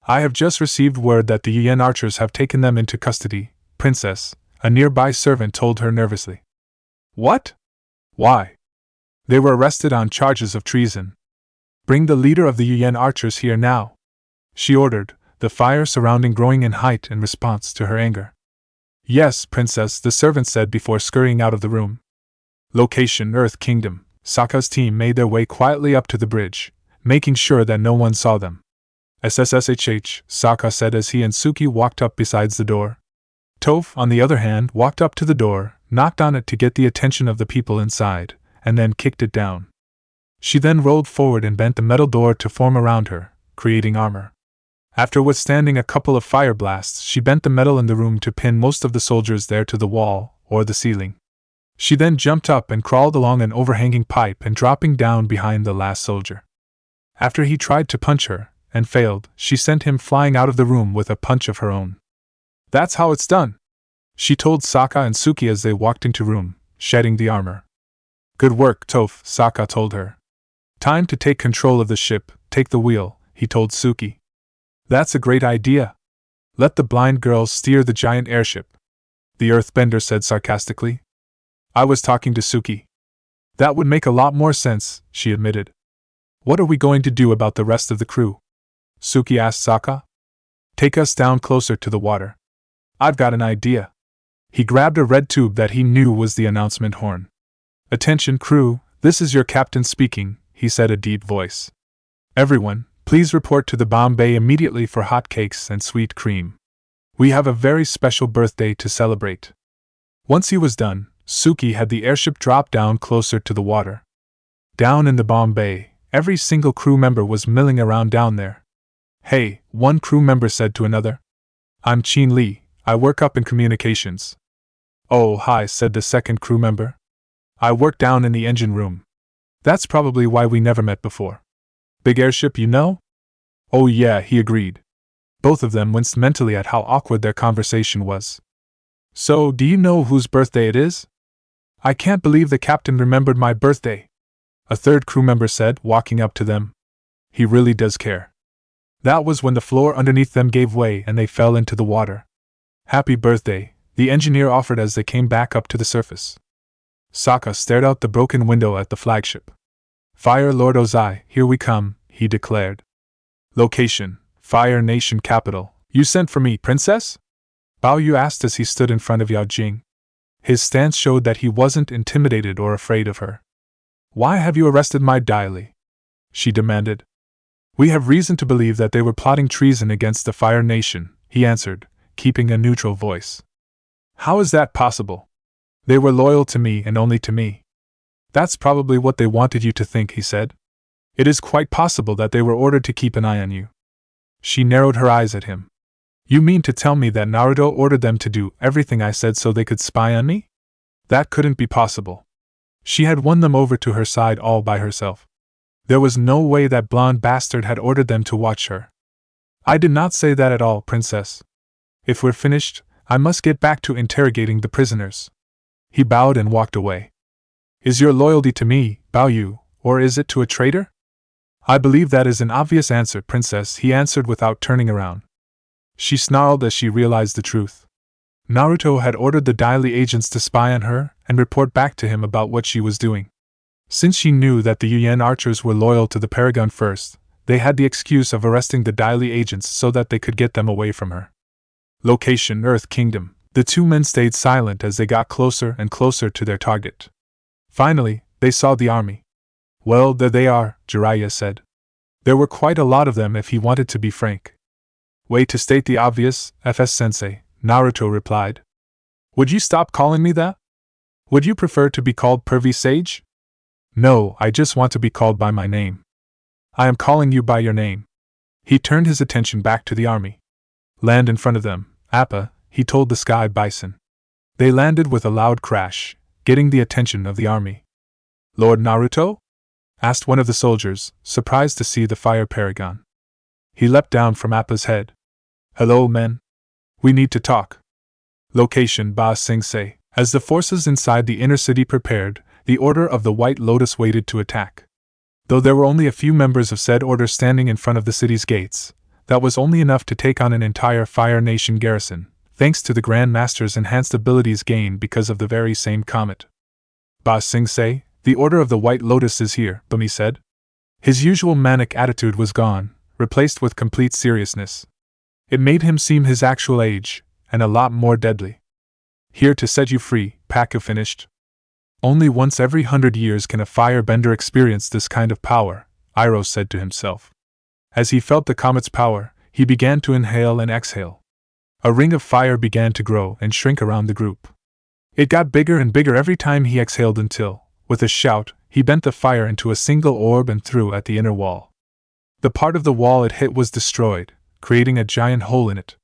I have just received word that the Yen archers have taken them into custody, Princess, a nearby servant told her nervously. What? Why? They were arrested on charges of treason. Bring the leader of the Yen archers here now, she ordered, the fire surrounding growing in height in response to her anger. Yes, Princess, the servant said before scurrying out of the room. Location: Earth Kingdom. Sokka's team made their way quietly up to the bridge, making sure that no one saw them. SSSHH, Sokka said as he and Suki walked up besides the door. Toph, on the other hand, walked up to the door, knocked on it to get the attention of the people inside, and then kicked it down. She then rolled forward and bent the metal door to form around her, creating armor. After withstanding a couple of fire blasts, she bent the metal in the room to pin most of the soldiers there to the wall, or the ceiling. She then jumped up and crawled along an overhanging pipe and dropping down behind the last soldier. After he tried to punch her, and failed, she sent him flying out of the room with a punch of her own. That's how it's done, she told Sokka and Suki as they walked into room, shedding the armor. Good work, Toph, Sokka told her. Time to take control of the ship, take the wheel, he told Suki. That's a great idea. Let the blind girls steer the giant airship, the earthbender said sarcastically. I was talking to Suki. That would make a lot more sense, she admitted. What are we going to do about the rest of the crew? Suki asked Sokka. Take us down closer to the water. I've got an idea. He grabbed a red tube that he knew was the announcement horn. Attention crew, this is your captain speaking, he said a deep voice. Everyone, please report to the bomb bay immediately for hot cakes and sweet cream. We have a very special birthday to celebrate. Once he was done, Suki had the airship drop down closer to the water. Down in the bomb bay, every single crew member was milling around down there. Hey, one crew member said to another. I'm Chin Li, I work up in communications. Oh, hi, said the second crew member. I work down in the engine room. That's probably why we never met before. Big airship, you know? Oh yeah, he agreed. Both of them winced mentally at how awkward their conversation was. So, do you know whose birthday it is? I can't believe the captain remembered my birthday, a third crew member said, walking up to them. He really does care. That was when the floor underneath them gave way and they fell into the water. Happy birthday, the engineer offered as they came back up to the surface. Sokka stared out the broken window at the flagship. Fire Lord Ozai, here we come, he declared. Location: Fire Nation capital. You sent for me, princess? Bao Yu asked as he stood in front of Yao Jing. His stance showed that he wasn't intimidated or afraid of her. Why have you arrested my Dai? She demanded. We have reason to believe that they were plotting treason against the Fire Nation, he answered, keeping a neutral voice. How is that possible? They were loyal to me and only to me. That's probably what they wanted you to think, he said. It is quite possible that they were ordered to keep an eye on you. She narrowed her eyes at him. You mean to tell me that Naruto ordered them to do everything I said so they could spy on me? That couldn't be possible. She had won them over to her side all by herself. There was no way that blonde bastard had ordered them to watch her. I did not say that at all, princess. If we're finished, I must get back to interrogating the prisoners. He bowed and walked away. Is your loyalty to me, Bao Yu, or is it to a traitor? I believe that is an obvious answer, princess, he answered without turning around. She snarled as she realized the truth. Naruto had ordered the Dai agents to spy on her and report back to him about what she was doing. Since she knew that the Yuan archers were loyal to the Paragon first, they had the excuse of arresting the Daily agents so that they could get them away from her. Location: Earth Kingdom. The two men stayed silent as they got closer and closer to their target. Finally, they saw the army. Well, there they are, Jiraiya said. There were quite a lot of them if he wanted to be frank. Way to state the obvious, FS-sensei, Naruto replied. Would you stop calling me that? Would you prefer to be called Pervy Sage? No, I just want to be called by my name. I am calling you by your name. He turned his attention back to the army. Land in front of them, Appa, he told the Sky Bison. They landed with a loud crash, getting the attention of the army. Lord Naruto? Asked one of the soldiers, surprised to see the fire paragon. He leapt down from Appa's head. Hello, men. We need to talk. Location: Ba Sing Se. As the forces inside the inner city prepared, the Order of the White Lotus waited to attack. Though there were only a few members of said order standing in front of the city's gates, that was only enough to take on an entire Fire Nation garrison, thanks to the Grand Master's enhanced abilities gained because of the very same comet. Ba Sing Se, the Order of the White Lotus is here, Bumi said. His usual manic attitude was gone, replaced with complete seriousness. It made him seem his actual age, and a lot more deadly. Here to set you free, Paku finished. Only once every 100 years can a firebender experience this kind of power, Iroh said to himself. As he felt the comet's power, he began to inhale and exhale. A ring of fire began to grow and shrink around the group. It got bigger and bigger every time he exhaled until, with a shout, he bent the fire into a single orb and threw at the inner wall. The part of the wall it hit was destroyed, creating a giant hole in it.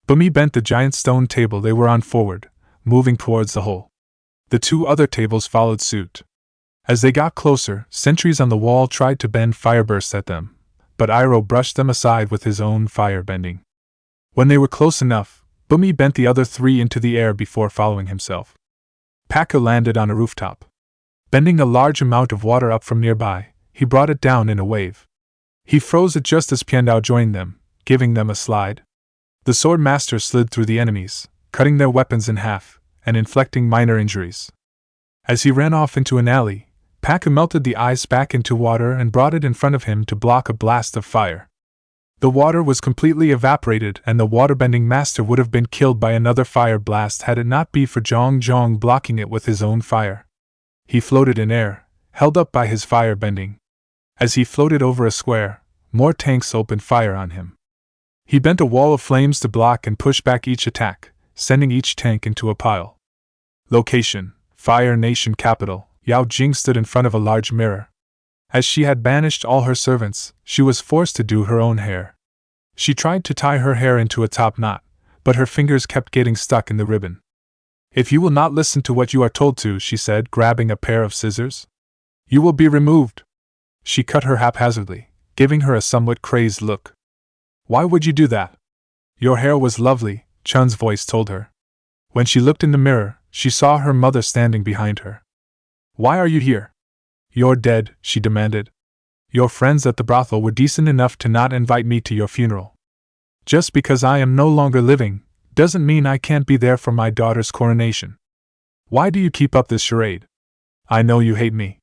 Bumi bent the giant stone table they were on forward, moving towards the hole. The two other tables followed suit. As they got closer, sentries on the wall tried to bend firebursts at them, but Iroh brushed them aside with his own firebending. When they were close enough, Bumi bent the other three into the air before following himself. Paku landed on a rooftop. Bending a large amount of water up from nearby, he brought it down in a wave. He froze it just as Piandao joined them, giving them a slide. The Sword Master slid through the enemies, cutting their weapons in half, and inflicting minor injuries. As he ran off into an alley, Paku melted the ice back into water and brought it in front of him to block a blast of fire. The water was completely evaporated and the waterbending master would have been killed by another fire blast had it not been for Zhong Zhong blocking it with his own fire. He floated in air, held up by his fire bending. As he floated over a square, more tanks opened fire on him. He bent a wall of flames to block and push back each attack, sending each tank into a pile. Location: Fire Nation Capital. Yao Jing stood in front of a large mirror. As she had banished all her servants, she was forced to do her own hair. She tried to tie her hair into a top knot, but her fingers kept getting stuck in the ribbon. If you will not listen to what you are told to, she said, grabbing a pair of scissors, you will be removed. She cut her haphazardly, giving her a somewhat crazed look. Why would you do that? Your hair was lovely, Chun's voice told her. When she looked in the mirror, she saw her mother standing behind her. Why are you here? You're dead, she demanded. Your friends at the brothel were decent enough to not invite me to your funeral. Just because I am no longer living, doesn't mean I can't be there for my daughter's coronation. Why do you keep up this charade? I know you hate me.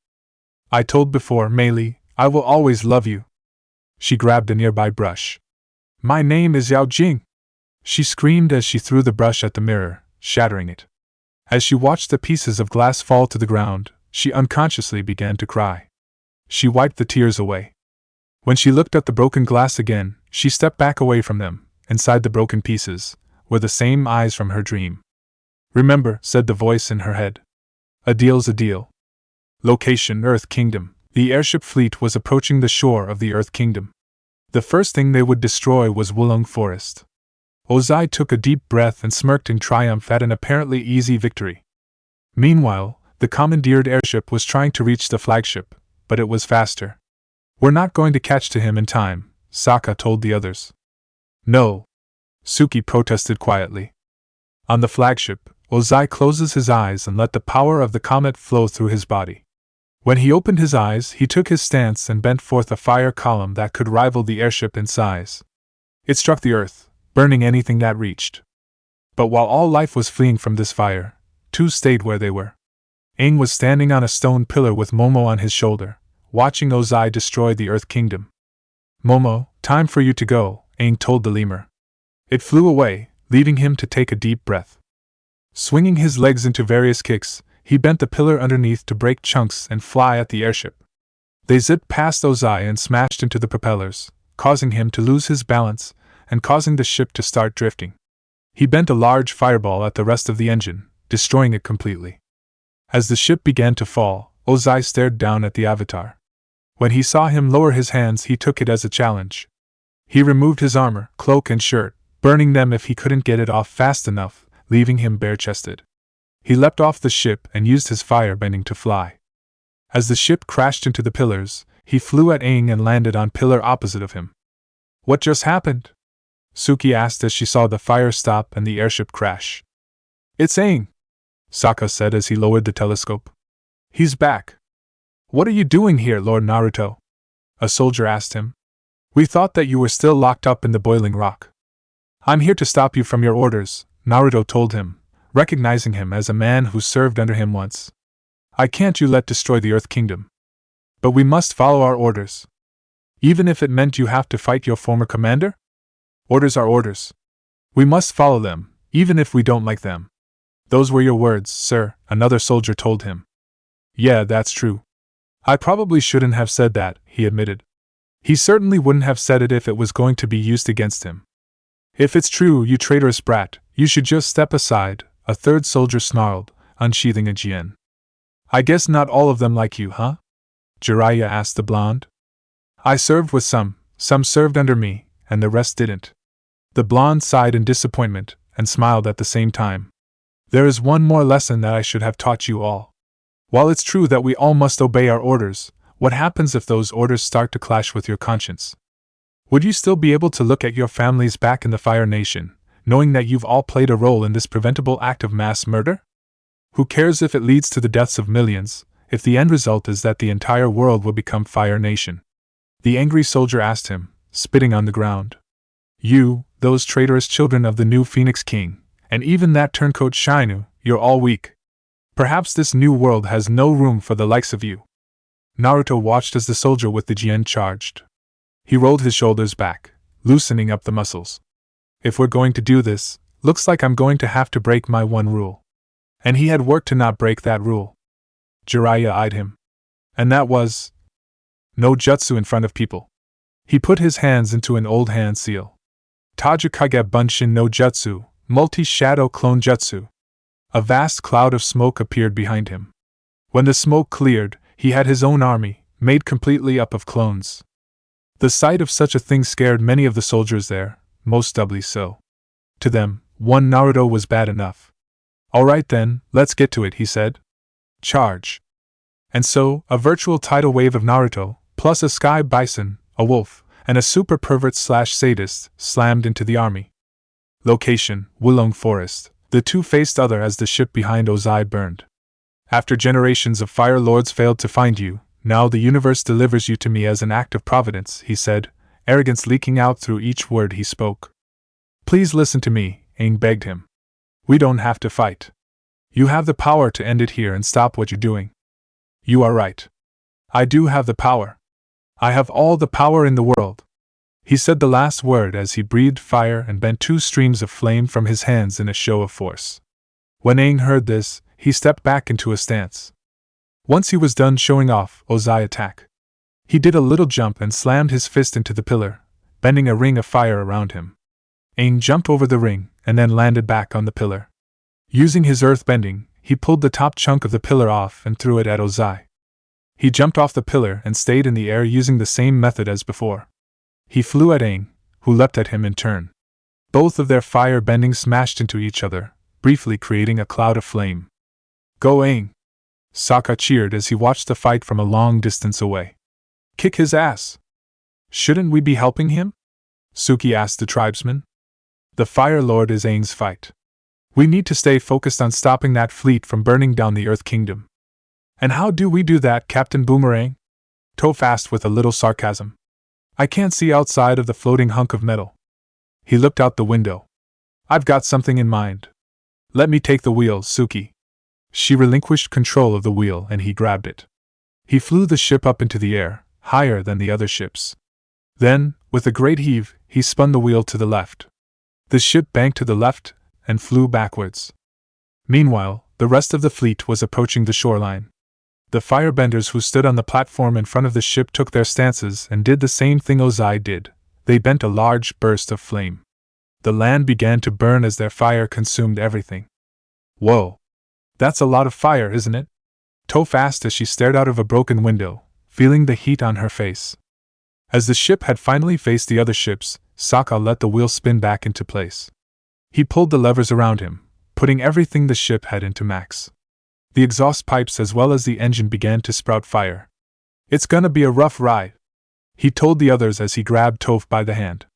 I told before, Mei Li, I will always love you. She grabbed a nearby brush. My name is Yao Jing. She screamed as she threw the brush at the mirror, shattering it. As she watched the pieces of glass fall to the ground, she unconsciously began to cry. She wiped the tears away. When she looked at the broken glass again, she stepped back away from them. Inside the broken pieces were the same eyes from her dream. Remember, said the voice in her head. A deal's a deal. Location: Earth Kingdom. The airship fleet was approaching the shore of the Earth Kingdom. The first thing they would destroy was Wulong Forest. Ozai took a deep breath and smirked in triumph at an apparently easy victory. Meanwhile, the commandeered airship was trying to reach the flagship, but it was faster. We're not going to catch to him in time, Sokka told the others. No. Suki protested quietly. On the flagship, Ozai closes his eyes and let the power of the comet flow through his body. When he opened his eyes, he took his stance and bent forth a fire column that could rival the airship in size. It struck the earth, burning anything that reached. But while all life was fleeing from this fire, two stayed where they were. Aang was standing on a stone pillar with Momo on his shoulder, watching Ozai destroy the Earth Kingdom. Momo, time for you to go, Aang told the lemur. It flew away, leaving him to take a deep breath. Swinging his legs into various kicks, he bent the pillar underneath to break chunks and fly at the airship. They zipped past Ozai and smashed into the propellers, causing him to lose his balance and causing the ship to start drifting. He bent a large fireball at the rest of the engine, destroying it completely. As the ship began to fall, Ozai stared down at the Avatar. When he saw him lower his hands, he took it as a challenge. He removed his armor, cloak and shirt, burning them if he couldn't get it off fast enough, leaving him bare-chested. He leapt off the ship and used his fire-bending to fly. As the ship crashed into the pillars, he flew at Aang and landed on pillar opposite of him. What just happened? Suki asked as she saw the fire stop and the airship crash. It's Aang, Sokka said as he lowered the telescope. He's back. What are you doing here, Lord Naruto? A soldier asked him. We thought that you were still locked up in the boiling rock. I'm here to stop you from your orders, Naruto told him, recognizing him as a man who served under him once. I can't you let destroy the Earth Kingdom. But we must follow our orders. Even if it meant you have to fight your former commander? Orders are orders. We must follow them, even if we don't like them. Those were your words, sir, another soldier told him. Yeah, that's true. I probably shouldn't have said that, he admitted. He certainly wouldn't have said it if it was going to be used against him. If it's true, you traitorous brat, you should just step aside, a third soldier snarled, unsheathing a Jien. I guess not all of them like you, huh? Jiraiya asked the blonde. I served with some served under me, and the rest didn't. The blonde sighed in disappointment, and smiled at the same time. There is one more lesson that I should have taught you all. While it's true that we all must obey our orders, what happens if those orders start to clash with your conscience? Would you still be able to look at your families back in the Fire Nation, knowing that you've all played a role in this preventable act of mass murder? Who cares if it leads to the deaths of millions, if the end result is that the entire world will become Fire Nation? The angry soldier asked him, spitting on the ground. You, those traitorous children of the new Phoenix King, and even that turncoat Shinu, you're all weak. Perhaps this new world has no room for the likes of you. Naruto watched as the soldier with the Jien charged. He rolled his shoulders back, loosening up the muscles. If we're going to do this, looks like I'm going to have to break my one rule. And he had worked to not break that rule. Jiraiya eyed him. And that was no jutsu in front of people. He put his hands into an old hand seal. Tajikage Bunshin no Jutsu, multi-shadow clone jutsu. A vast cloud of smoke appeared behind him. When the smoke cleared, he had his own army, made completely up of clones. The sight of such a thing scared many of the soldiers there, most doubly so. To them, one Naruto was bad enough. Alright then, let's get to it, he said. Charge. And so, a virtual tidal wave of Naruto, plus a sky bison, a wolf, and a super pervert/sadist, slammed into the army. Location, Wulong Forest. The two faced other as the ship behind Ozai burned. After generations of Fire Lords failed to find you, now the universe delivers you to me as an act of providence, he said, arrogance leaking out through each word he spoke. Please listen to me, Aang begged him. We don't have to fight. You have the power to end it here and stop what you're doing. You are right. I do have the power. I have all the power in the world. He said the last word as he breathed fire and bent two streams of flame from his hands in a show of force. When Aang heard this, he stepped back into a stance. Once he was done showing off, Ozai attacked. He did a little jump and slammed his fist into the pillar, bending a ring of fire around him. Aang jumped over the ring and then landed back on the pillar. Using his earth bending, he pulled the top chunk of the pillar off and threw it at Ozai. He jumped off the pillar and stayed in the air using the same method as before. He flew at Aang, who leapt at him in turn. Both of their fire bending smashed into each other, briefly creating a cloud of flame. Go Aang! Sokka cheered as he watched the fight from a long distance away. Kick his ass! Shouldn't we be helping him? Suki asked the tribesman. The Fire Lord is Aang's fight. We need to stay focused on stopping that fleet from burning down the Earth Kingdom. And how do we do that, Captain Boomerang? Toph asked with a little sarcasm. I can't see outside of the floating hunk of metal. He looked out the window. I've got something in mind. Let me take the wheel, Suki. She relinquished control of the wheel and he grabbed it. He flew the ship up into the air, higher than the other ships. Then, with a great heave, he spun the wheel to the left. The ship banked to the left and flew backwards. Meanwhile, the rest of the fleet was approaching the shoreline. The firebenders who stood on the platform in front of the ship took their stances and did the same thing Ozai did. They bent a large burst of flame. The land began to burn as their fire consumed everything. Whoa! That's a lot of fire, isn't it? Toph asked as she stared out of a broken window, feeling the heat on her face. As the ship had finally faced the other ships, Sokka let the wheel spin back into place. He pulled the levers around him, putting everything the ship had into max. The exhaust pipes as well as the engine began to sprout fire. It's gonna be a rough ride, he told the others as he grabbed Toph by the hand.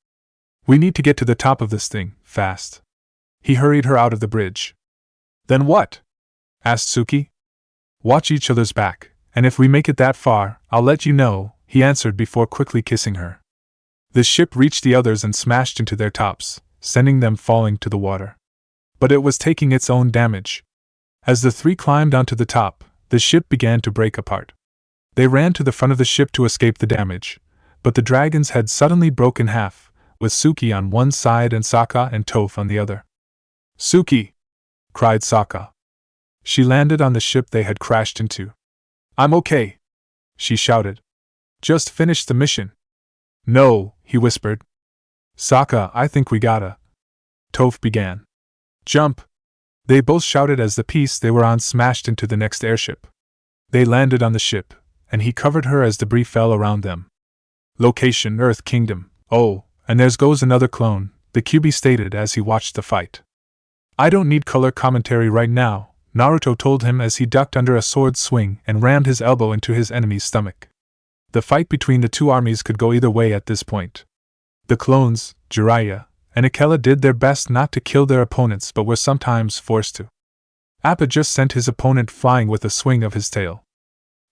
We need to get to the top of this thing, fast. He hurried her out of the bridge. Then what? Asked Suki. Watch each other's back, and if we make it that far, I'll let you know, he answered before quickly kissing her. The ship reached the others and smashed into their tops, sending them falling to the water. But it was taking its own damage. As the three climbed onto the top, the ship began to break apart. They ran to the front of the ship to escape the damage, but the dragons had suddenly broken half, with Suki on one side and Sokka and Toph on the other. Suki! Cried Sokka. She landed on the ship they had crashed into. I'm okay, she shouted. Just finished the mission. No, he whispered. Sokka, I think we gotta. Toph began. Jump! They both shouted as the piece they were on smashed into the next airship. They landed on the ship, and he covered her as debris fell around them. Location: Earth Kingdom. Oh, and there goes another clone, the QB stated as he watched the fight. I don't need color commentary right now, Naruto told him as he ducked under a sword swing and rammed his elbow into his enemy's stomach. The fight between the two armies could go either way at this point. The clones, Jiraiya and Akela, did their best not to kill their opponents but were sometimes forced to. Appa just sent his opponent flying with a swing of his tail.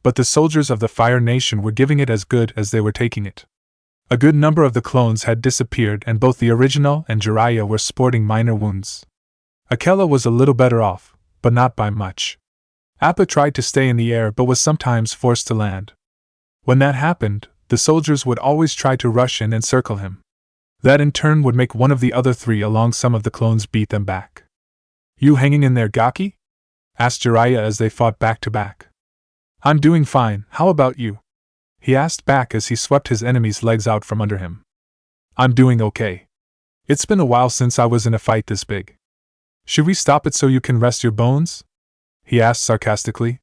But the soldiers of the Fire Nation were giving it as good as they were taking it. A good number of the clones had disappeared and both the original and Jiraiya were sporting minor wounds. Akela was a little better off, but not by much. Appa tried to stay in the air but was sometimes forced to land. When that happened, the soldiers would always try to rush and encircle him. That in turn would make one of the other three along some of the clones beat them back. You hanging in there, Gaki? Asked Jiraiya as they fought back to back. I'm doing fine, how about you? He asked back as he swept his enemy's legs out from under him. I'm doing okay. It's been a while since I was in a fight this big. Should we stop it so you can rest your bones? He asked sarcastically.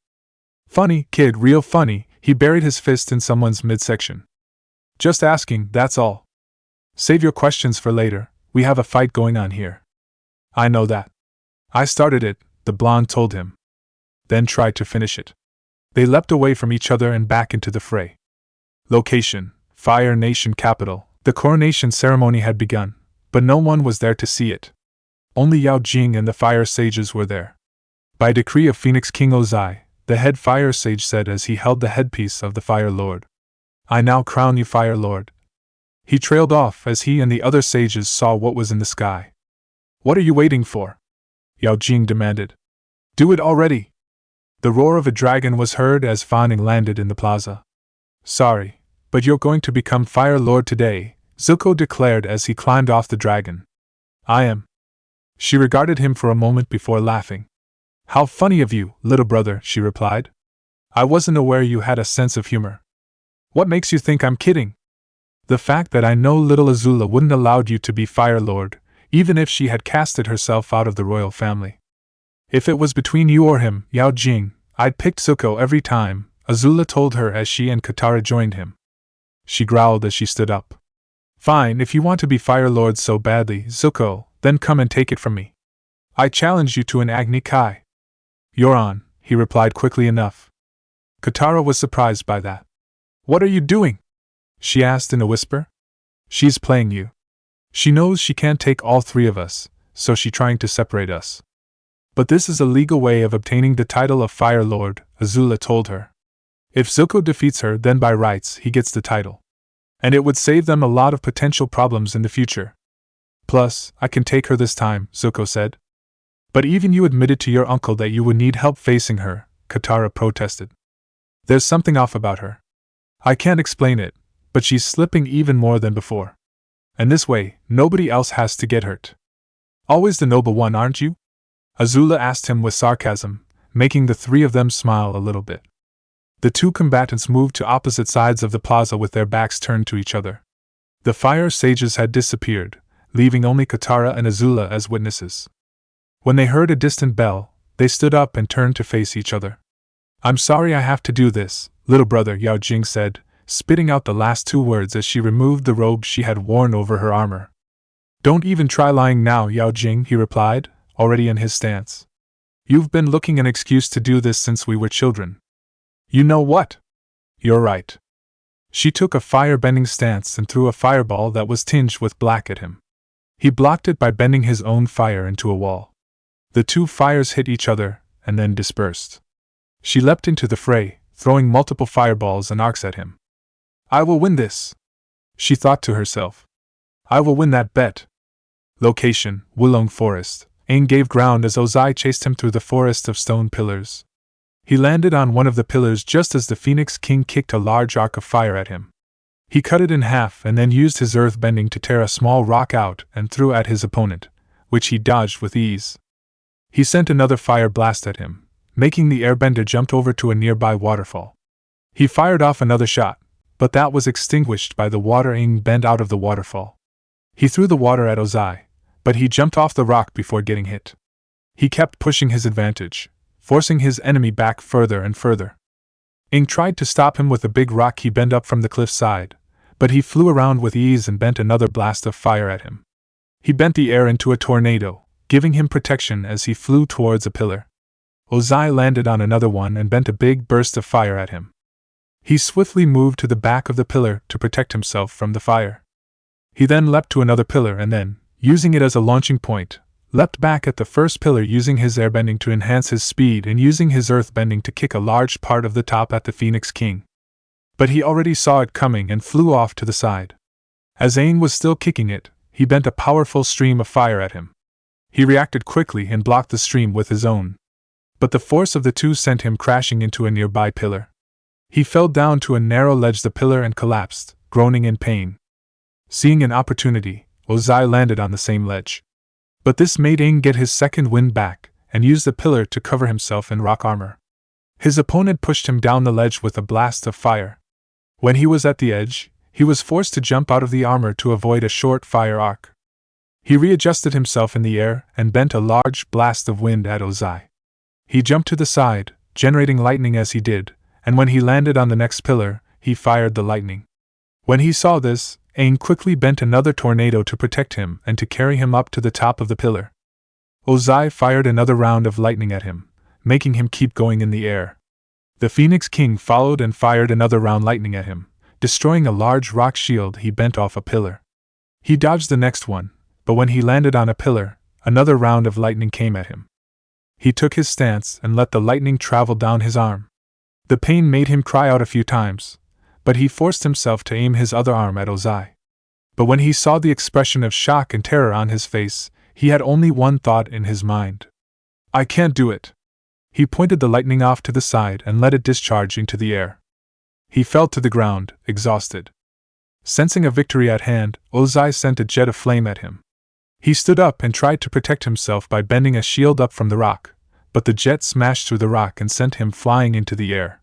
Funny, kid, real funny, he buried his fist in someone's midsection. Just asking, that's all. Save your questions for later, we have a fight going on here. I know that. I started it, the blonde told him. Then tried to finish it. They leapt away from each other and back into the fray. Location: Fire Nation capital. The coronation ceremony had begun, but no one was there to see it. Only Yao Jing and the fire sages were there. By decree of Phoenix King Ozai, the head fire sage said as he held the headpiece of the Fire Lord. I now crown you Fire Lord. He trailed off as he and the other sages saw what was in the sky. What are you waiting for? Yao Jing demanded. Do it already! The roar of a dragon was heard as Fan Ning landed in the plaza. Sorry, but you're going to become Fire Lord today, Zuko declared as he climbed off the dragon. I am. She regarded him for a moment before laughing. How funny of you, little brother, she replied. I wasn't aware you had a sense of humor. What makes you think I'm kidding? The fact that I know little Azula wouldn't allow you to be Fire Lord, even if she had casted herself out of the royal family. If it was between you or him, Yao Jing, I'd picked Zuko every time, Azula told her as she and Katara joined him. She growled as she stood up. Fine, if you want to be Fire Lord so badly, Zuko, then come and take it from me. I challenge you to an Agni Kai. You're on, he replied quickly enough. Katara was surprised by that. What are you doing? She asked in a whisper. She's playing you. She knows she can't take all three of us, so she's trying to separate us. But this is a legal way of obtaining the title of Fire Lord, Azula told her. If Zuko defeats her, then by rights he gets the title. And it would save them a lot of potential problems in the future. Plus, I can take her this time, Zuko said. But even you admitted to your uncle that you would need help facing her, Katara protested. There's something off about her. I can't explain it, but she's slipping even more than before. And this way, nobody else has to get hurt. Always the noble one, aren't you? Azula asked him with sarcasm, making the three of them smile a little bit. The two combatants moved to opposite sides of the plaza with their backs turned to each other. The fire sages had disappeared, leaving only Katara and Azula as witnesses. When they heard a distant bell, they stood up and turned to face each other. I'm sorry I have to do this, little brother, Yao Jing said, spitting out the last two words as she removed the robe she had worn over her armor. Don't even try lying now, Yao Jing, he replied, already in his stance. You've been looking an excuse to do this since we were children. You know what? You're right. She took a fire-bending stance and threw a fireball that was tinged with black at him. He blocked it by bending his own fire into a wall. The two fires hit each other, and then dispersed. She leapt into the fray, throwing multiple fireballs and arcs at him. I will win this, she thought to herself. I will win that bet. Location: Wulong Forest. Aang gave ground as Ozai chased him through the forest of stone pillars. He landed on one of the pillars just as the Phoenix King kicked a large arc of fire at him. He cut it in half and then used his earth bending to tear a small rock out and threw at his opponent, which he dodged with ease. He sent another fire blast at him, making the airbender jump over to a nearby waterfall. He fired off another shot, but that was extinguished by the water Aang bent out of the waterfall. He threw the water at Ozai, but he jumped off the rock before getting hit. He kept pushing his advantage, forcing his enemy back further and further. Aang tried to stop him with a big rock he bent up from the cliff side, but he flew around with ease and bent another blast of fire at him. He bent the air into a tornado, giving him protection as he flew towards a pillar. Ozai landed on another one and bent a big burst of fire at him. He swiftly moved to the back of the pillar to protect himself from the fire. He then leapt to another pillar and then, using it as a launching point, leapt back at the first pillar using his airbending to enhance his speed and using his earthbending to kick a large part of the top at the Phoenix King. But he already saw it coming and flew off to the side. As Aang was still kicking it, he bent a powerful stream of fire at him. He reacted quickly and blocked the stream with his own. But the force of the two sent him crashing into a nearby pillar. He fell down to a narrow ledge the pillar and collapsed, groaning in pain. Seeing an opportunity, Ozai landed on the same ledge. But this made Aang get his second wind back, and use the pillar to cover himself in rock armor. His opponent pushed him down the ledge with a blast of fire. When he was at the edge, he was forced to jump out of the armor to avoid a short fire arc. He readjusted himself in the air and bent a large blast of wind at Ozai. He jumped to the side, generating lightning as he did, and when he landed on the next pillar, he fired the lightning. When he saw this, Aang quickly bent another tornado to protect him and to carry him up to the top of the pillar. Ozai fired another round of lightning at him, making him keep going in the air. The Phoenix King followed and fired another round lightning at him, destroying a large rock shield he bent off a pillar. He dodged the next one, but when he landed on a pillar, another round of lightning came at him. He took his stance and let the lightning travel down his arm. The pain made him cry out a few times, but he forced himself to aim his other arm at Ozai. But when he saw the expression of shock and terror on his face, he had only one thought in his mind. I can't do it. He pointed the lightning off to the side and let it discharge into the air. He fell to the ground, exhausted. Sensing a victory at hand, Ozai sent a jet of flame at him. He stood up and tried to protect himself by bending a shield up from the rock, but the jet smashed through the rock and sent him flying into the air.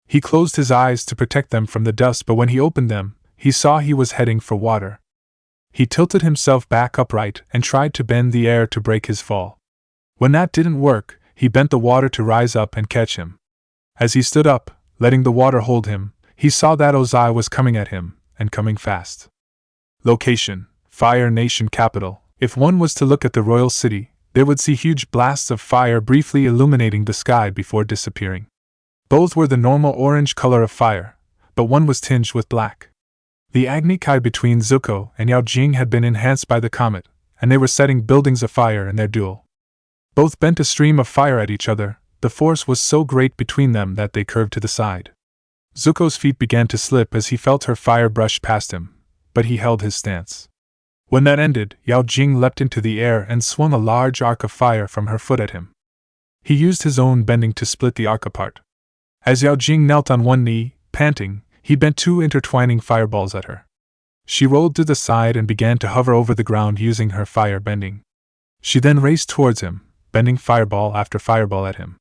He closed his eyes to protect them from the dust, but when he opened them, he saw he was heading for water. He tilted himself back upright and tried to bend the air to break his fall. When that didn't work, he bent the water to rise up and catch him. As he stood up, letting the water hold him, he saw that Ozai was coming at him, and coming fast. Location: Fire Nation Capital. If one was to look at the royal city, they would see huge blasts of fire briefly illuminating the sky before disappearing. Both were the normal orange color of fire, but one was tinged with black. The Agni Kai between Zuko and Yao Jing had been enhanced by the comet, and they were setting buildings afire in their duel. Both bent a stream of fire at each other. The force was so great between them that they curved to the side. Zuko's feet began to slip as he felt her fire brush past him, but he held his stance. When that ended, Yao Jing leapt into the air and swung a large arc of fire from her foot at him. He used his own bending to split the arc apart. As Yao Jing knelt on one knee, panting, he bent 2 intertwining fireballs at her. She rolled to the side and began to hover over the ground using her fire bending. She then raced towards him, bending fireball after fireball at him.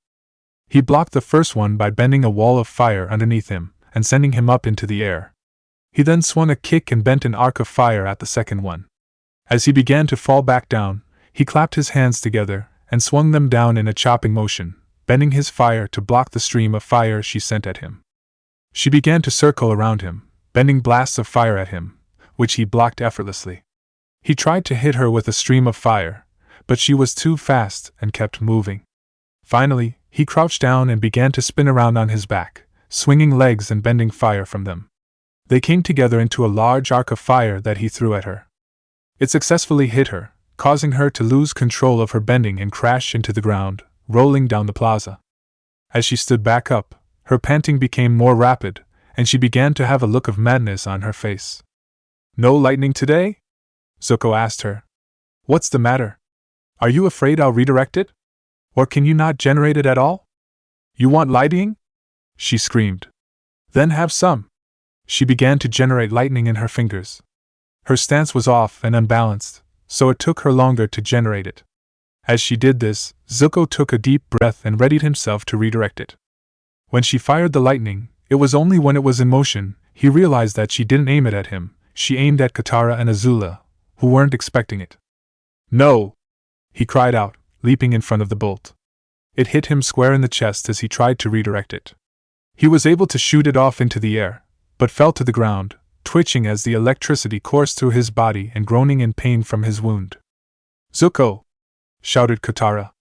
He blocked the first one by bending a wall of fire underneath him and sending him up into the air. He then swung a kick and bent an arc of fire at the second one. As he began to fall back down, he clapped his hands together and swung them down in a chopping motion, bending his fire to block the stream of fire she sent at him. She began to circle around him, bending blasts of fire at him, which he blocked effortlessly. He tried to hit her with a stream of fire, but she was too fast and kept moving. Finally, he crouched down and began to spin around on his back, swinging legs and bending fire from them. They came together into a large arc of fire that he threw at her. It successfully hit her, causing her to lose control of her bending and crash into the ground, rolling down the plaza. As she stood back up, her panting became more rapid, and she began to have a look of madness on her face. "No lightning today?" Zuko asked her. "What's the matter? Are you afraid I'll redirect it? Or can you not generate it at all? You want lightning?" she screamed. "Then have some." She began to generate lightning in her fingers. Her stance was off and unbalanced, so it took her longer to generate it. As she did this, Zuko took a deep breath and readied himself to redirect it. When she fired the lightning, it was only when it was in motion he realized that she didn't aim it at him. She aimed at Katara and Azula, who weren't expecting it. "No!" he cried out, leaping in front of the bolt. It hit him square in the chest as he tried to redirect it. He was able to shoot it off into the air, but fell to the ground, twitching as the electricity coursed through his body and groaning in pain from his wound. "Zuko!" shouted Katara.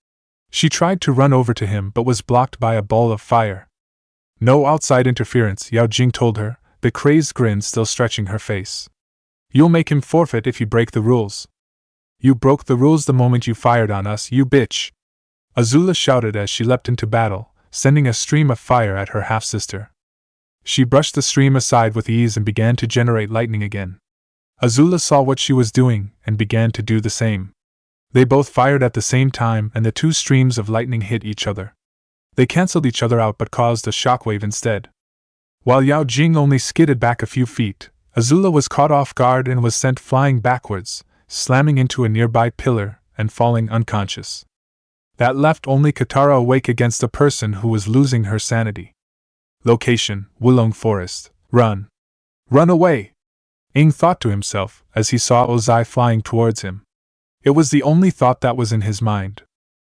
She tried to run over to him but was blocked by a ball of fire. "No outside interference," Yao Jing told her, the crazed grin still stretching her face. "You'll make him forfeit if you break the rules." "You broke the rules the moment you fired on us, you bitch!" Azula shouted as she leapt into battle, sending a stream of fire at her half-sister. She brushed the stream aside with ease and began to generate lightning again. Azula saw what she was doing and began to do the same. They both fired at the same time and the 2 streams of lightning hit each other. They cancelled each other out but caused a shockwave instead. While Yao Jing only skidded back a few feet, Azula was caught off guard and was sent flying backwards, slamming into a nearby pillar and falling unconscious. That left only Katara awake against a person who was losing her sanity. Location: Wulong Forest. "Run! Run away!" Aang thought to himself as he saw Ozai flying towards him. It was the only thought that was in his mind.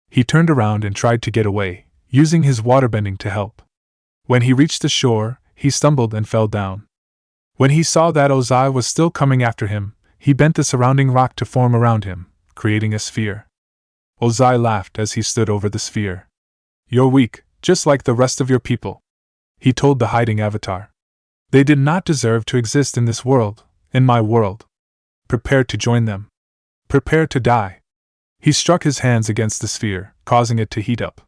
He turned around and tried to get away, using his waterbending to help. When he reached the shore, he stumbled and fell down. When he saw that Ozai was still coming after him, he bent the surrounding rock to form around him, creating a sphere. Ozai laughed as he stood over the sphere. "You're weak, just like the rest of your people," he told the hiding avatar. "They did not deserve to exist in this world, in my world. Prepare to join them. Prepare to die." He struck his hands against the sphere, causing it to heat up.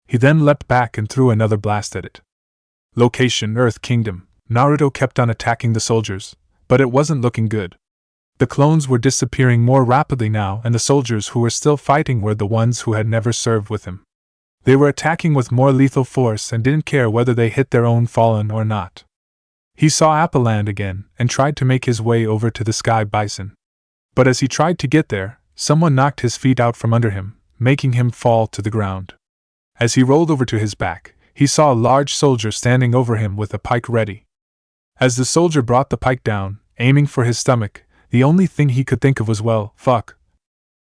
He then leapt back and threw another blast at it. Location: Earth Kingdom. Naruto kept on attacking the soldiers, but it wasn't looking good. The clones were disappearing more rapidly now, and the soldiers who were still fighting were the ones who had never served with him. They were attacking with more lethal force and didn't care whether they hit their own fallen or not. He saw Appaland again and tried to make his way over to the Sky Bison. But as he tried to get there, someone knocked his feet out from under him, making him fall to the ground. As he rolled over to his back, he saw a large soldier standing over him with a pike ready. As the soldier brought the pike down, aiming for his stomach, the only thing he could think of was, "Well, fuck,